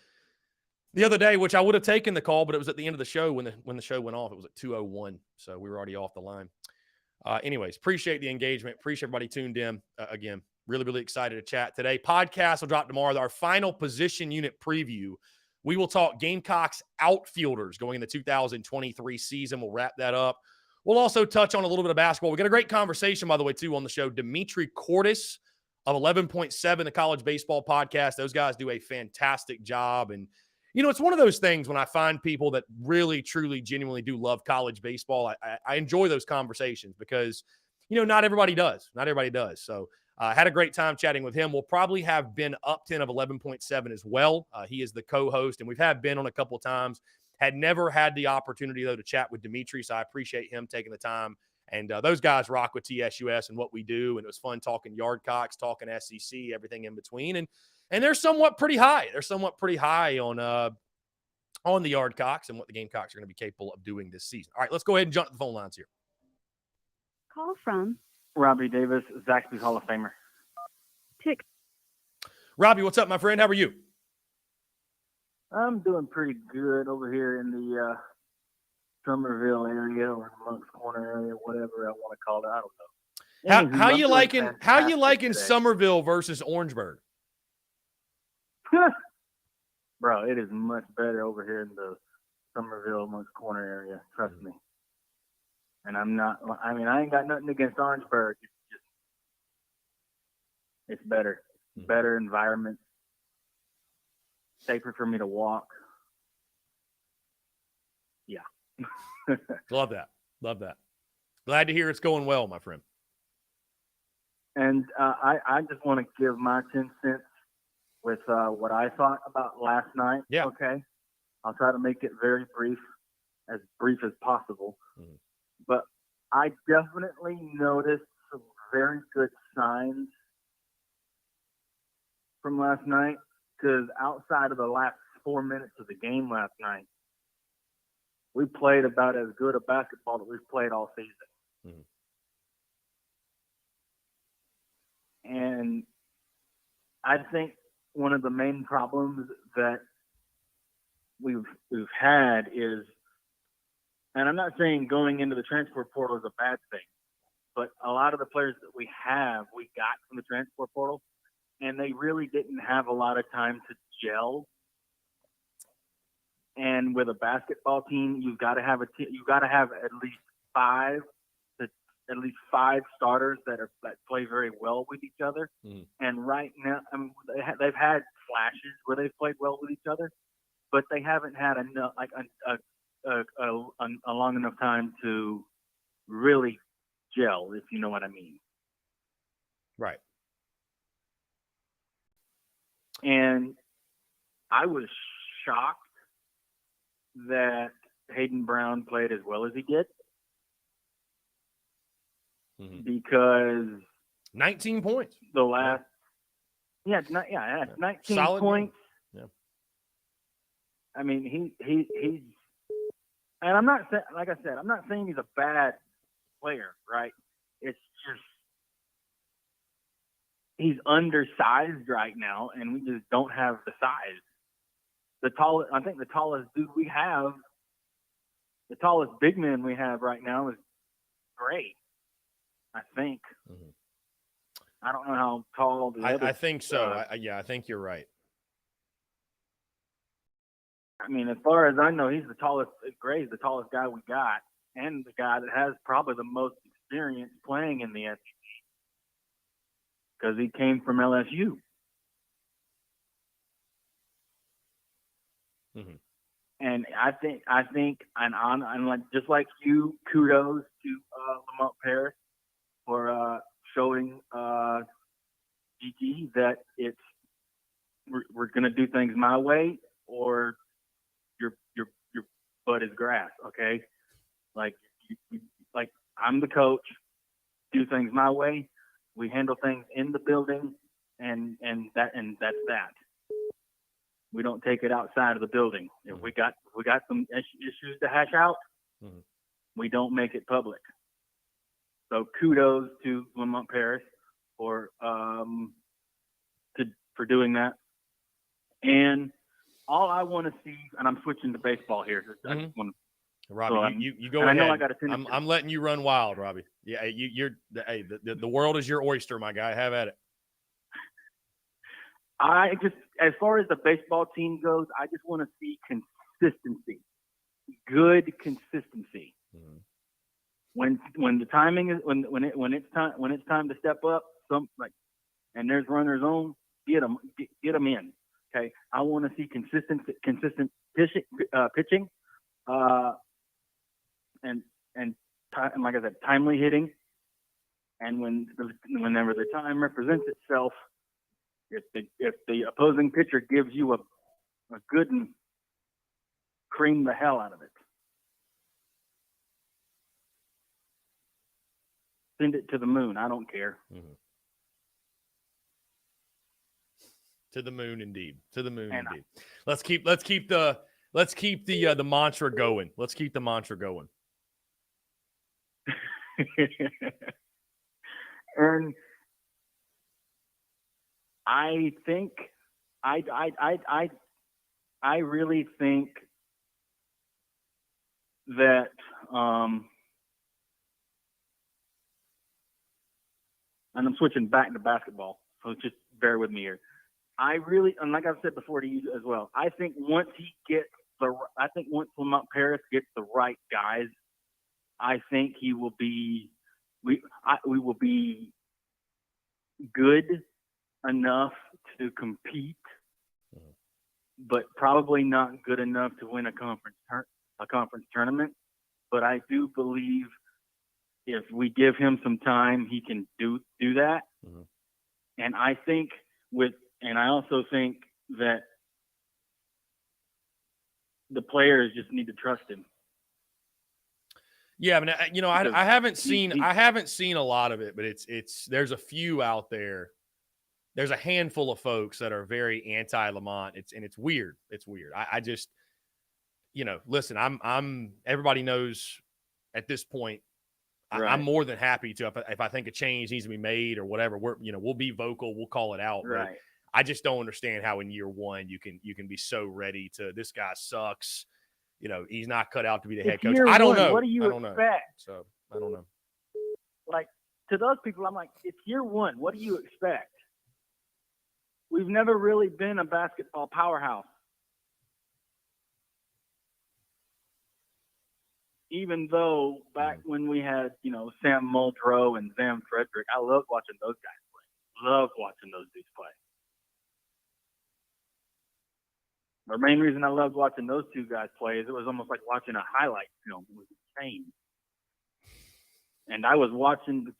A: the other day, which I would have taken the call, but it was at the end of the show when the show went off. It was at 2:01, so we were already off the line. Anyways, appreciate the engagement. Appreciate everybody tuned in. Again, really, really excited to chat today. Podcast will drop tomorrow. Our final position unit preview. We will talk Gamecocks outfielders going in the 2023 season. We'll wrap that up. We'll also touch on a little bit of basketball. We got a great conversation, by the way, too, on the show. Dimitri Cordes of 11.7, the College Baseball Podcast. Those guys do a fantastic job. And, it's one of those things when I find people that really, truly, genuinely do love college baseball. I enjoy those conversations because, not everybody does. So I had a great time chatting with him. We'll probably have Ben Upton of 11.7 as well. He is the co-host, and we've had Ben on a couple of times. Had never had the opportunity, though, to chat with Dimitri, so I appreciate him taking the time. And those guys rock with TSUS and what we do, and it was fun talking Yardcocks, talking SEC, everything in between. And they're somewhat pretty high. On the Yardcocks and what the Gamecocks are going to be capable of doing this season. All right, let's go ahead and jump to the phone lines here.
D: Call from
F: Robbie Davis, Zaxby's Hall of Famer.
D: Tick.
A: Robbie, what's up, my friend? How are you?
F: I'm doing pretty good over here in the Somerville area or Moncks Corner area, whatever I want to call it. I don't know.
A: How you liking
F: today.
A: Somerville versus Orangeburg?
F: Bro, it is much better over here in the Somerville, Moncks Corner area. Trust me. And I ain't got nothing against Orangeburg. It's better. Better environment. Safer for me to walk. Yeah.
A: Love that. Glad to hear it's going well, my friend.
F: And I just want to give my 10 cents with what I thought about last night.
A: Yeah.
F: Okay. I'll try to make it very brief, as brief as possible.
A: Mhm.
F: But I definitely noticed some very good signs from last night, because outside of the last 4 minutes of the game last night, we played about as good a basketball that we've played all season.
A: Mhm.
F: And I think one of the main problems that we've had is, and I'm not saying going into the transfer portal is a bad thing, but a lot of the players that we got from the transfer portal, and they really didn't have a lot of time to gel. And with a basketball team, you've got to have at least five starters that play very well with each other.
A: Mhm.
F: And right now, I mean, they've had flashes where they've played well with each other, but they haven't had enough, like a long enough time to really gel, if you know what I mean.
A: Right.
F: And I was shocked that Hayden Brown played as well as he did,
A: Mhm.
F: because
A: 19 points.
F: the last, it's 19
A: Solid
F: points.
A: game. Yeah.
F: I mean, he's, and I'm not saying, like I said, I'm not saying he's a bad player, right? It's just he's undersized right now, and we just don't have the size. I think the tallest big man we have right now is Gray, I think.
A: Mhm.
F: I don't know how tall the other.
A: I think so. I think you're right.
F: I mean, as far as I know, he's the tallest. Gray's the tallest guy we got, and the guy that has probably the most experience playing in the SEC, because he came from LSU.
A: Mhm.
F: And I think, and like, just like you, kudos to Lamont Paris for showing GT that we're gonna do things my way, or your butt is grass. Okay, like like I'm the coach. Do things my way. We handle things in the building, and that's that. We don't take it outside of the building. If we got some issues to hash out,
A: Mhm.
F: we don't make it public. So kudos to Lamont Paris for doing that. And all I want to see, and I'm switching to baseball here. I just want
A: Robbie, you go
F: and I
A: ahead.
F: know I got to finish.
A: I'm letting you run wild, Robbie. Yeah, you're the world is your oyster, my guy. Have at it.
F: I just, as far as the baseball team goes, I just want to see consistency, good consistency.
A: Mhm.
F: When the timing is when it's time to step up, and there's runners on, get them in. Okay, I want to see consistent pitching, and like I said, timely hitting. And whenever the time represents itself, if the opposing pitcher gives you a good one, cream the hell out of it. Send it to the moon. I don't care.
A: Mhm. To the moon, indeed. To the moon, indeed. Let's keep the mantra going. Let's keep the mantra going.
F: And I think I really think that and I'm switching back to basketball, so just bear with me here. And like I've said before to you as well, I think once Lamont Paris gets the right guys, I think we will be good enough to compete, but probably not good enough to win a conference tournament. But I do believe if we give him some time, he can do that.
A: Mhm.
F: And I also think that the players just need to trust him.
A: Yeah, I mean,
F: Because
A: I haven't
F: he-
A: seen a lot of it, but there's a few out there. There's a handful of folks that are very anti-Lamont. It's weird. It's weird. I just, listen, I'm everybody knows at this point,
F: Right.
A: I'm more than happy to, if I think a change needs to be made or whatever, we'll be vocal, we'll call it out.
F: Right.
A: But I just don't understand how in year one you can be so ready to, this guy sucks. He's not cut out to be the head
F: It's
A: coach.
F: year
A: I don't
F: one.
A: know.
F: What do you
A: I don't know.
F: expect?
A: So I don't know.
F: Like, to those people, I'm like, it's year one. What do you expect? We've never really been a basketball powerhouse. Even though back when we had, Sam Muldrow and Sam Frederick, I loved watching those guys play. Loved watching those dudes play. The main reason I loved watching those two guys play is it was almost like watching a highlight film. It was insane. And I was watching the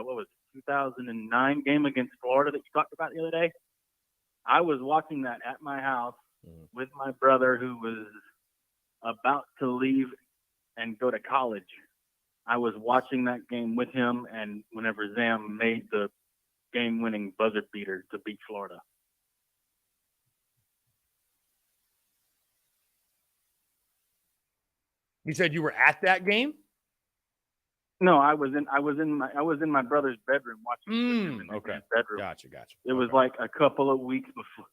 F: what was it, 2009 game against Florida that you talked about the other day. I was watching that at my house with my brother who was about to leave and go to college. I was watching that game with him, and whenever Zam made the game-winning buzzer beater to beat Florida.
A: You said you were at that game?
F: No, I was in my brother's bedroom watching with him in
A: Okay.
F: his bedroom.
A: Gotcha.
F: It was like a couple of weeks before.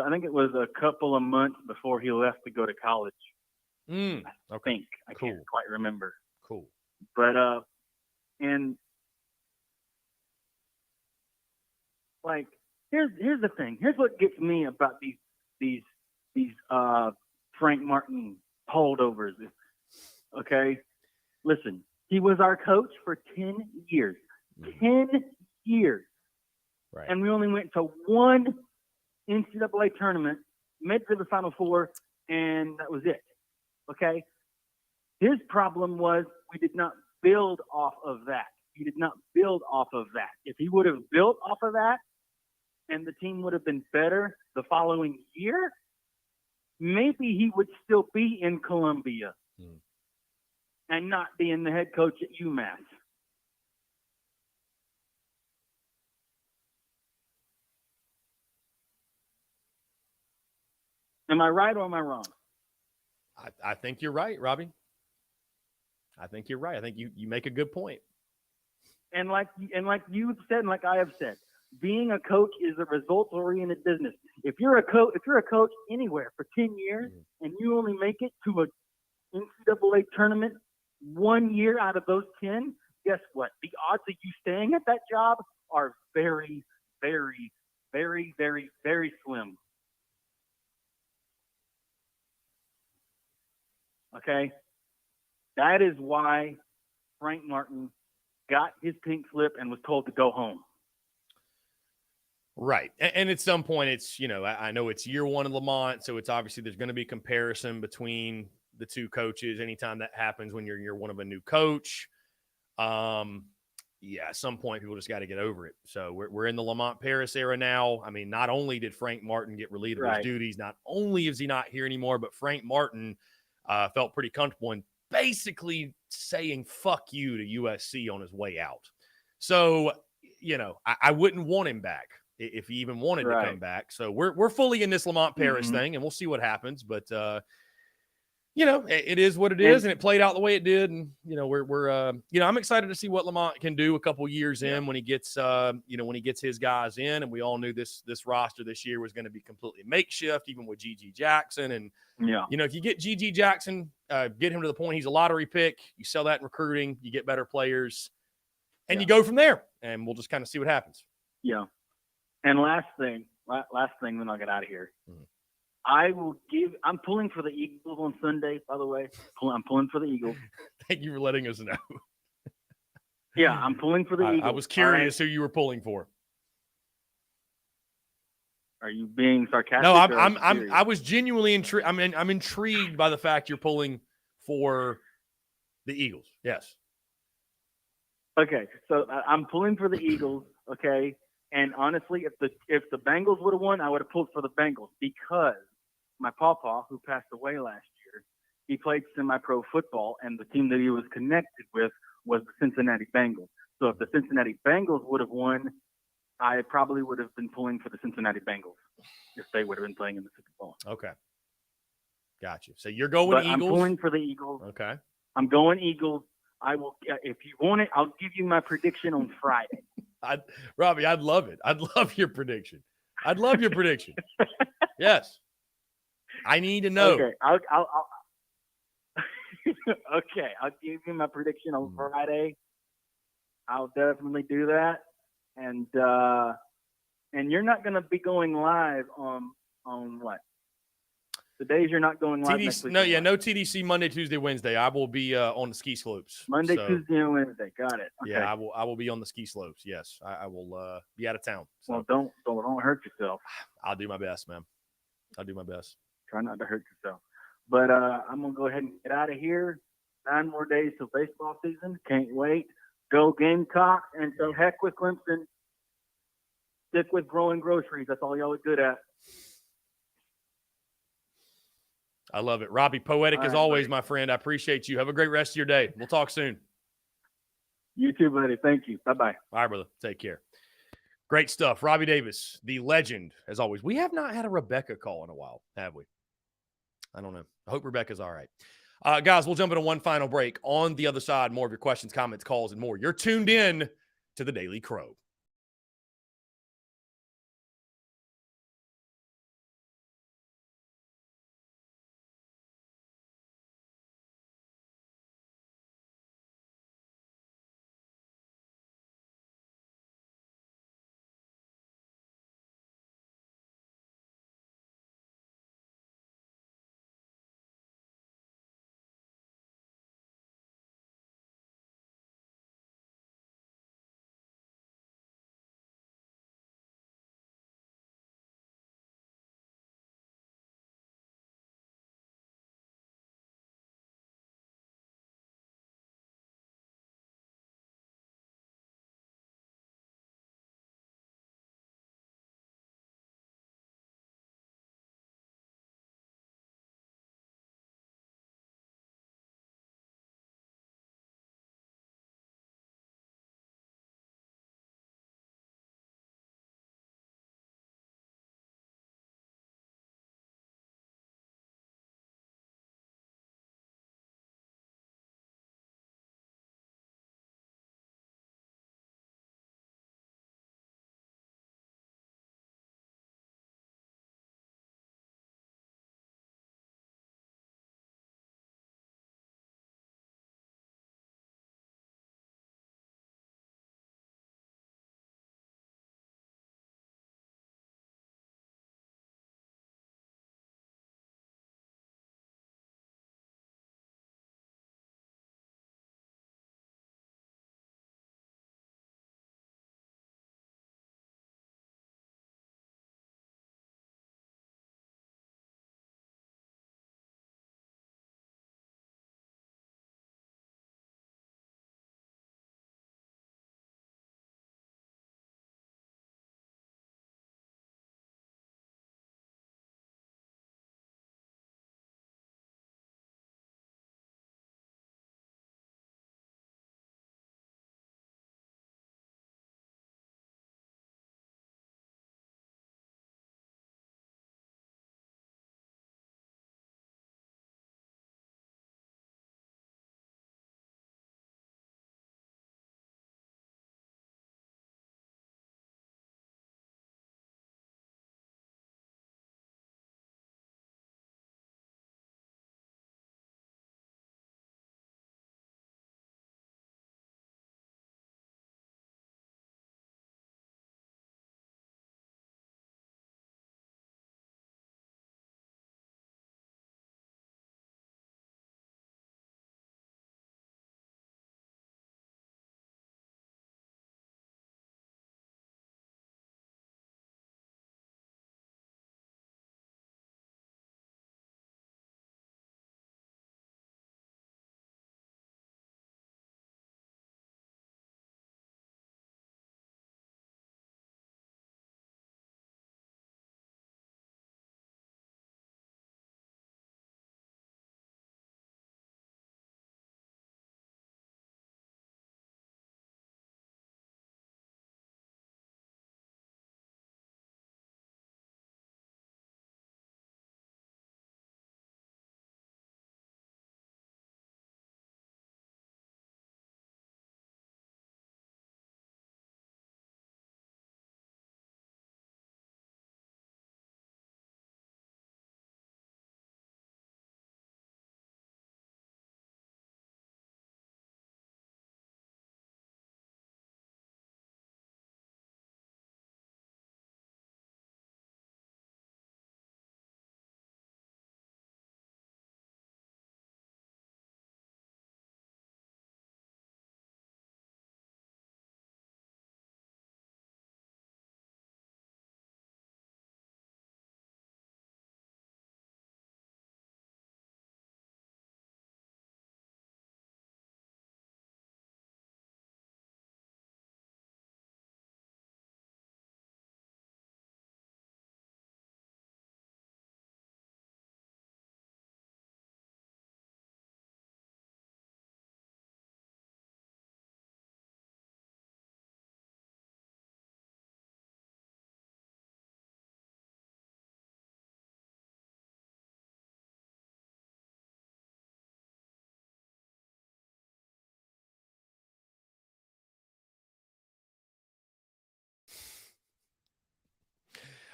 F: I think it was a couple of months before he left to go to college.
A: Okay.
F: I can't quite remember.
A: Cool.
F: But and like here's the thing. Here's what gets me about these Frank Martin holdovers. Okay, listen. He was our coach for 10 years. 10 years.
A: Right.
F: And we only went to one NCAA tournament, made to the Final Four, and that was it. Okay? His problem was we did not build off of that. He did not build off of that. If he would have built off of that and the team would have been better the following year, maybe he would still be in Columbia and not being the head coach at UMass. Am I right or am I wrong?
A: I think you're right, Robbie. I think you're right. I think you make a good point.
F: And like you've said, and like I have said, being a coach is a results-oriented business. If you're a coach anywhere for 10 years and you only make it to a NCAA tournament 1 year out of those 10, guess what? The odds of you staying at that job are very, very, very, very, very slim. Okay? That is why Frank Martin got his pink slip and was told to go home.
A: Right. And at some point it's, I know it's year one in Lamont, so it's obviously there's going to be comparison between the two coaches anytime that happens when you're year one of a new coach. At some point people just got to get over it. So we're in the Lamont Paris era now. I mean, not only did Frank Martin get relieved of his duties, not only is he not here anymore, but Frank Martin felt pretty comfortable in basically saying fuck you to USC on his way out. So, I wouldn't want him back if he even wanted to come back. So we're fully in this Lamont Paris thing, and we'll see what happens. But it is what it is, and it played out the way it did. And I'm excited to see what Lamont can do a couple years in when he gets when he gets his guys in. And we all knew this roster this year was going to be completely makeshift, even with GG Jackson. And if you get GG Jackson, get him to the point he's a lottery pick, you sell that in recruiting, you get better players, and you go from there. And we'll just kind of see what happens.
F: Yeah. And last thing, then I'll get out of here. I'm pulling for the Eagles on Sunday, by the way. I'm pulling for the Eagles.
A: Thank you for letting us know.
F: Yeah, I'm pulling for the Eagles.
A: I was curious who you were pulling for.
F: Are you being sarcastic?
A: No, I was genuinely intrigued. I'm intrigued by the fact you're pulling for the Eagles. Yes.
F: Okay, so I'm pulling for the Eagles. Okay. And honestly, if the Bengals would have won, I would have pulled for the Bengals because my pawpaw, who passed away last year, he played semi-pro football, and the team that he was connected with was the Cincinnati Bengals. So if the Cincinnati Bengals would have won, I probably would have been pulling for the Cincinnati Bengals if they would have been playing in the Super Bowl.
A: Okay. Gotcha. So you're going
F: But
A: Eagles.
F: I'm pulling for the Eagles.
A: Okay.
F: I'm going Eagles. I will. If you want it, I'll give you my prediction on Friday.
A: Robbie, I'd love it. I'd love your prediction. I'd love your prediction. Yes. I need to know.
F: Okay. I'll okay. I'll give you my prediction on Friday. I'll definitely do that. And you're not going to be going live on what? The days you're not going live next week.
A: No TDC Monday, Tuesday, Wednesday. I will be on the ski slopes.
F: Monday, Tuesday, and Wednesday. Got it. Okay.
A: Yeah, I will be on the ski slopes. Yes, I will be out of town. So
F: Well, don't hurt yourself.
A: I'll do my best, man. I'll do my best.
F: Try not to hurt yourself. But I'm gonna go ahead and get out of here. 9 more days till baseball season. Can't wait. Go Gamecocks, and so heck with Clemson. Stick with growing groceries. That's all y'all are good at.
A: I love it. Robbie, poetic
F: All
A: as
F: right,
A: always,
F: buddy.
A: my friend. I appreciate you. Have a great rest of your day. We'll talk soon.
F: You too, buddy. Thank you. Bye-bye.
A: All right, brother. Take care. Great stuff. Robbie Davis, the legend, as always. We have not had a Rebecca call in a while, have we? I don't know. I hope Rebecca's all right. Guys, we'll jump into one final break. On the other side, more of your questions, comments, calls, and more. You're tuned in to the Daily Crow.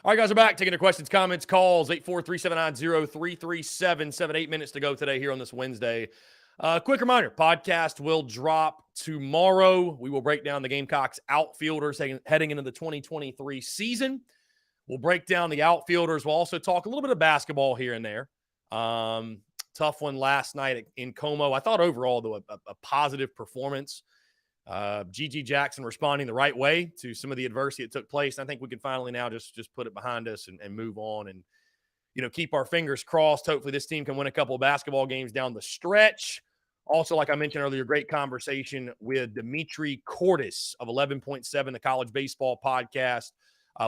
A: All right, guys, we're back. Taking your questions, comments, calls, 843-790-3377. 8 minutes to go today here on this Wednesday. Quick reminder, podcast will drop tomorrow. We will break down the Gamecocks outfielders heading into the 2023 season. We'll break down the outfielders. We'll also talk a little bit of basketball here and there. Tough one last night in Como. I thought overall, though, a positive performance. G.G. Jackson responding the right way to some of the adversity that took place. I think we can finally now just put it behind us and move on and, keep our fingers crossed. Hopefully this team can win a couple of basketball games down the stretch. Also, like I mentioned earlier, great conversation with Dimitri Cordes of 11.7, the college baseball podcast.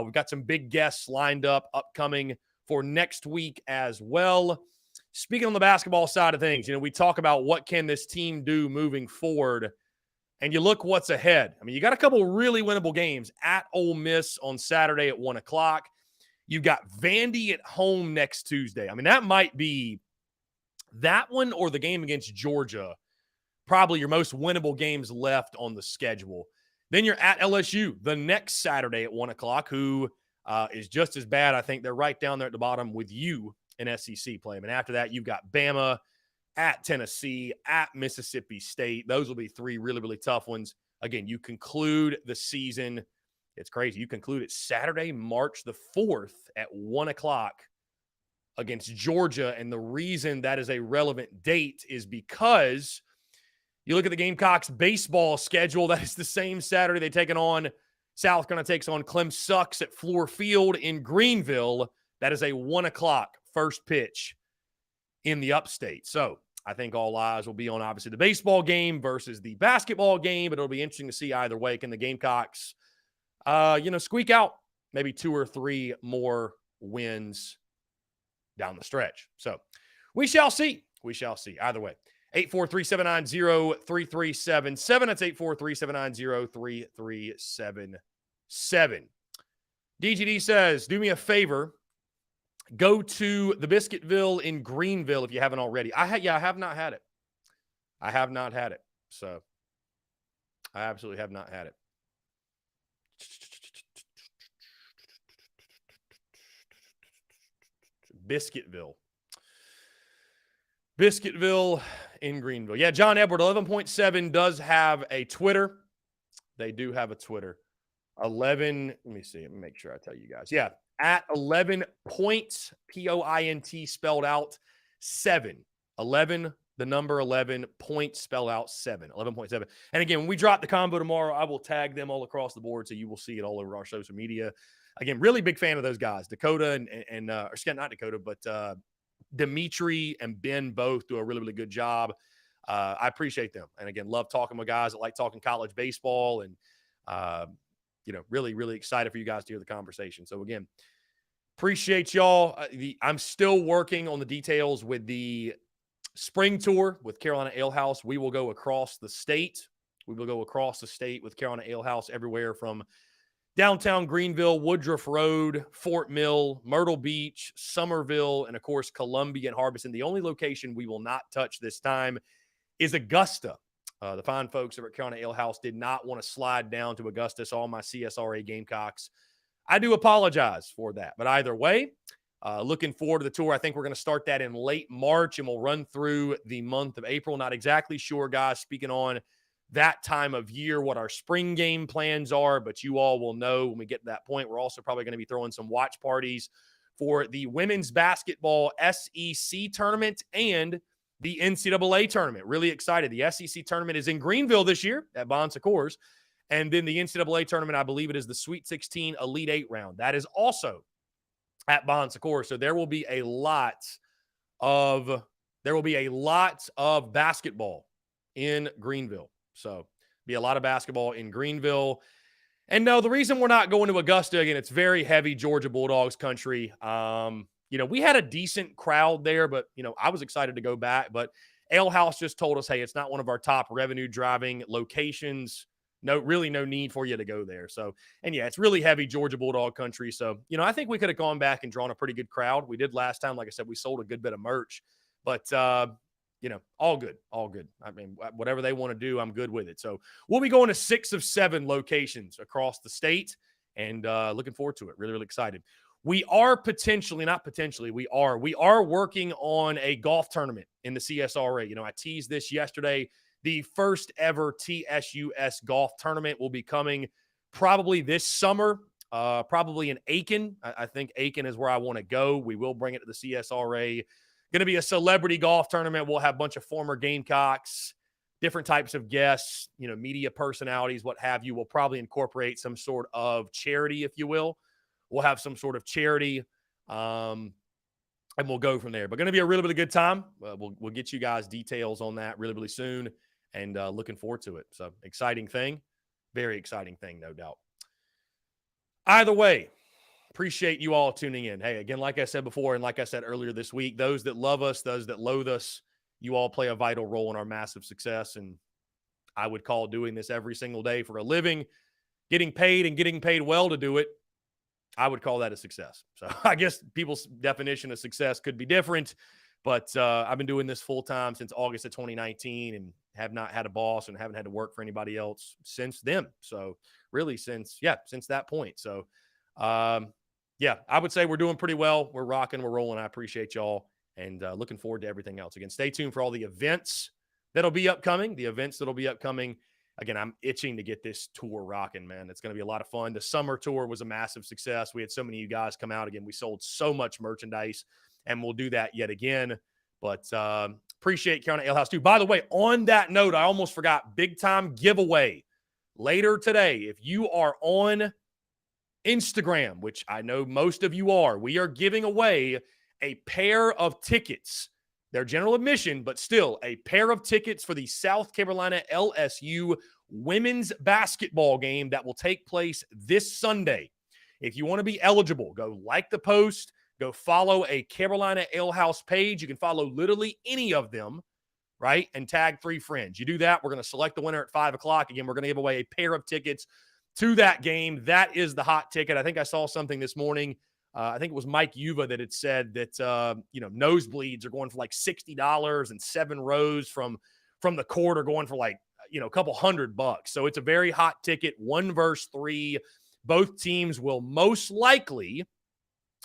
A: We've got some big guests lined up upcoming for next week as well. Speaking on the basketball side of things, we talk about what can this team do moving forward. And you look what's ahead. I mean, you got a couple really winnable games at Ole Miss on Saturday at 1 o'clock. You've got Vandy at home next Tuesday. I mean, that might be that one or the game against Georgia, probably your most winnable games left on the schedule. Then you're at LSU the next Saturday at 1 o'clock, who is just as bad. I think they're right down there at the bottom with you in SEC play. And after that, you've got Bama, at Tennessee, at Mississippi State. Those will be three really, really tough ones. Again, you conclude the season. It's crazy. You conclude it Saturday, March the 4th at 1 o'clock against Georgia. And the reason that is a relevant date is because you look at the Gamecocks baseball schedule. That is the same Saturday they taking on. South Carolina takes on Clem Sucks at Fluor Field in Greenville. That is a 1 o'clock first pitch in the upstate. So I think all eyes will be on, obviously, the baseball game versus the basketball game, but it'll be interesting to see either way. Can the Gamecocks, squeak out maybe 2 or 3 more wins down the stretch? So we shall see. We shall see. Either way. 843-790-3377. That's 843-790-3377. DGD says, do me a favor. Go to the Biscuitville in Greenville if you haven't already. I have not had it. I have not had it. So I absolutely have not had it. Biscuitville in Greenville. Yeah, John Edward, 11.7 does have a Twitter. They do have a Twitter. 11, let me see. Let me make sure I tell you guys. Yeah. At 11 points, P-O-I-N-T spelled out 7. 11, the number 11, points spelled out 7. 11.7. And again, when we drop the combo tomorrow, I will tag them all across the board so you will see it all over our social media. Again, really big fan of those guys. Dakota and not Dakota, but Dimitri and Ben both do a really, really good job. I appreciate them. And again, love talking with guys that like talking college baseball and, really, really excited for you guys to hear the conversation. So again, appreciate y'all. I'm still working on the details with the spring tour with Carolina Ale House. We will go across the state. with Carolina Ale House everywhere from downtown Greenville, Woodruff Road, Fort Mill, Myrtle Beach, Somerville, and of course, Columbia and Harbison. The only location we will not touch this time is Augusta. The fine folks over at Carolina Ale House did not want to slide down to Augusta. So all my CSRA Gamecocks, I do apologize for that. But either way, looking forward to the tour. I think we're going to start that in late March, and we'll run through the month of April. Not exactly sure, guys, speaking on that time of year, what our spring game plans are, but you all will know when we get to that point. We're also probably going to be throwing some watch parties for the women's basketball SEC tournament and the NCAA tournament. Really excited. The SEC tournament is in Greenville this year at Bon Secours. And then the NCAA tournament, I believe it is the Sweet 16 Elite 8 round. That is also at Bon Secours. So there will be a lot of basketball in Greenville. So be a lot of basketball in Greenville. And no, the reason we're not going to Augusta, again, it's very heavy Georgia Bulldogs country. We had a decent crowd there, but, I was excited to go back. But Ale House just told us, hey, it's not one of our top revenue-driving locations. No need for you to go there. So, and yeah, it's really heavy Georgia Bulldog country. So, I think we could have gone back and drawn a pretty good crowd. We did last time. Like I said, we sold a good bit of merch. But, all good. I mean, whatever they want to do, I'm good with it. So we'll be going to 6 of 7 locations across the state and looking forward to it. Really, really excited. we are we are working on a golf tournament in the CSRA. You know, I teased this yesterday. The first ever TSUS golf tournament will be coming probably this summer, probably in Aiken. I think Aiken is where I want to go. We will bring it to the CSRA. Going to be a celebrity golf tournament. We'll have a bunch of former Gamecocks, different types of guests, you know, media personalities, what have you. We'll probably incorporate some sort of charity, if you will. We'll have some sort of charity, and we'll go from there. But going to be a really, really good time. We'll get you guys details on that really, really soon, and looking forward to it. So exciting thing, very exciting thing, no doubt. Either way, appreciate you all tuning in. Hey, again, like I said before, and like I said earlier this week, those that love us, those that loathe us, you all play a vital role in our massive success. And I would call doing this every single day for a living, getting paid and getting paid well to do it, I would call that a success. So I guess people's definition of success could be different, but I've been doing this full time since August of 2019 and have not had a boss and haven't had to work for anybody else since then. So really since that point. So yeah, I would say we're doing pretty well. We're rocking, we're rolling. I appreciate y'all and looking forward to everything else. Again, stay tuned for all the events that'll be upcoming, Again, I'm itching to get this tour rocking, man. It's going to be a lot of fun. The summer tour was a massive success. We had so many of you guys come out. Again, we sold so much merchandise, and we'll do that yet again. But appreciate Carolina Ale House, too. By the way, on that note, I almost forgot, big-time giveaway later today. If you are on Instagram, which I know most of you are, we are giving away a pair of tickets. They're general admission, but still a pair of tickets for the South Carolina LSU women's basketball game that will take place this Sunday. If you want to be eligible, go like the post, go follow a Carolina Ale House page. You can follow literally any of them, right? And tag 3 friends. You do that, we're going to select the winner at 5 o'clock. Again, we're going to give away a pair of tickets to that game. That is the hot ticket. I think I saw something this morning. I think it was Mike Yuva that had said that, nosebleeds are going for like $60 and 7 rows from the court are going for like, a couple $100. So it's a very hot ticket, 1 versus 3. Both teams will most likely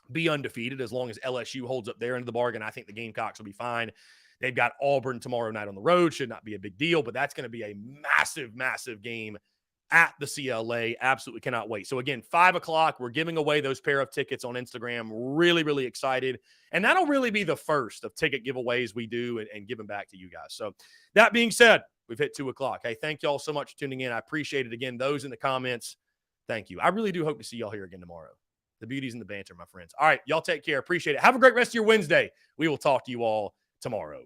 A: be undefeated as long as LSU holds up their end of the bargain. I think the Gamecocks will be fine. They've got Auburn tomorrow night on the road. Should not be a big deal, but that's going to be a massive, massive game at the CLA. Absolutely cannot wait. So again, 5 o'clock, we're giving away those pair of tickets on Instagram. Really, really excited. And that'll really be the first of ticket giveaways we do and give them back to you guys. So that being said, we've hit 2 o'clock. Hey, thank y'all so much for tuning in. I appreciate it. Again, those in the comments, thank you. I really do hope to see y'all here again tomorrow. The beauty's in the banter, my friends. All right, y'all take care. Appreciate it. Have a great rest of your Wednesday. We will talk to you all tomorrow.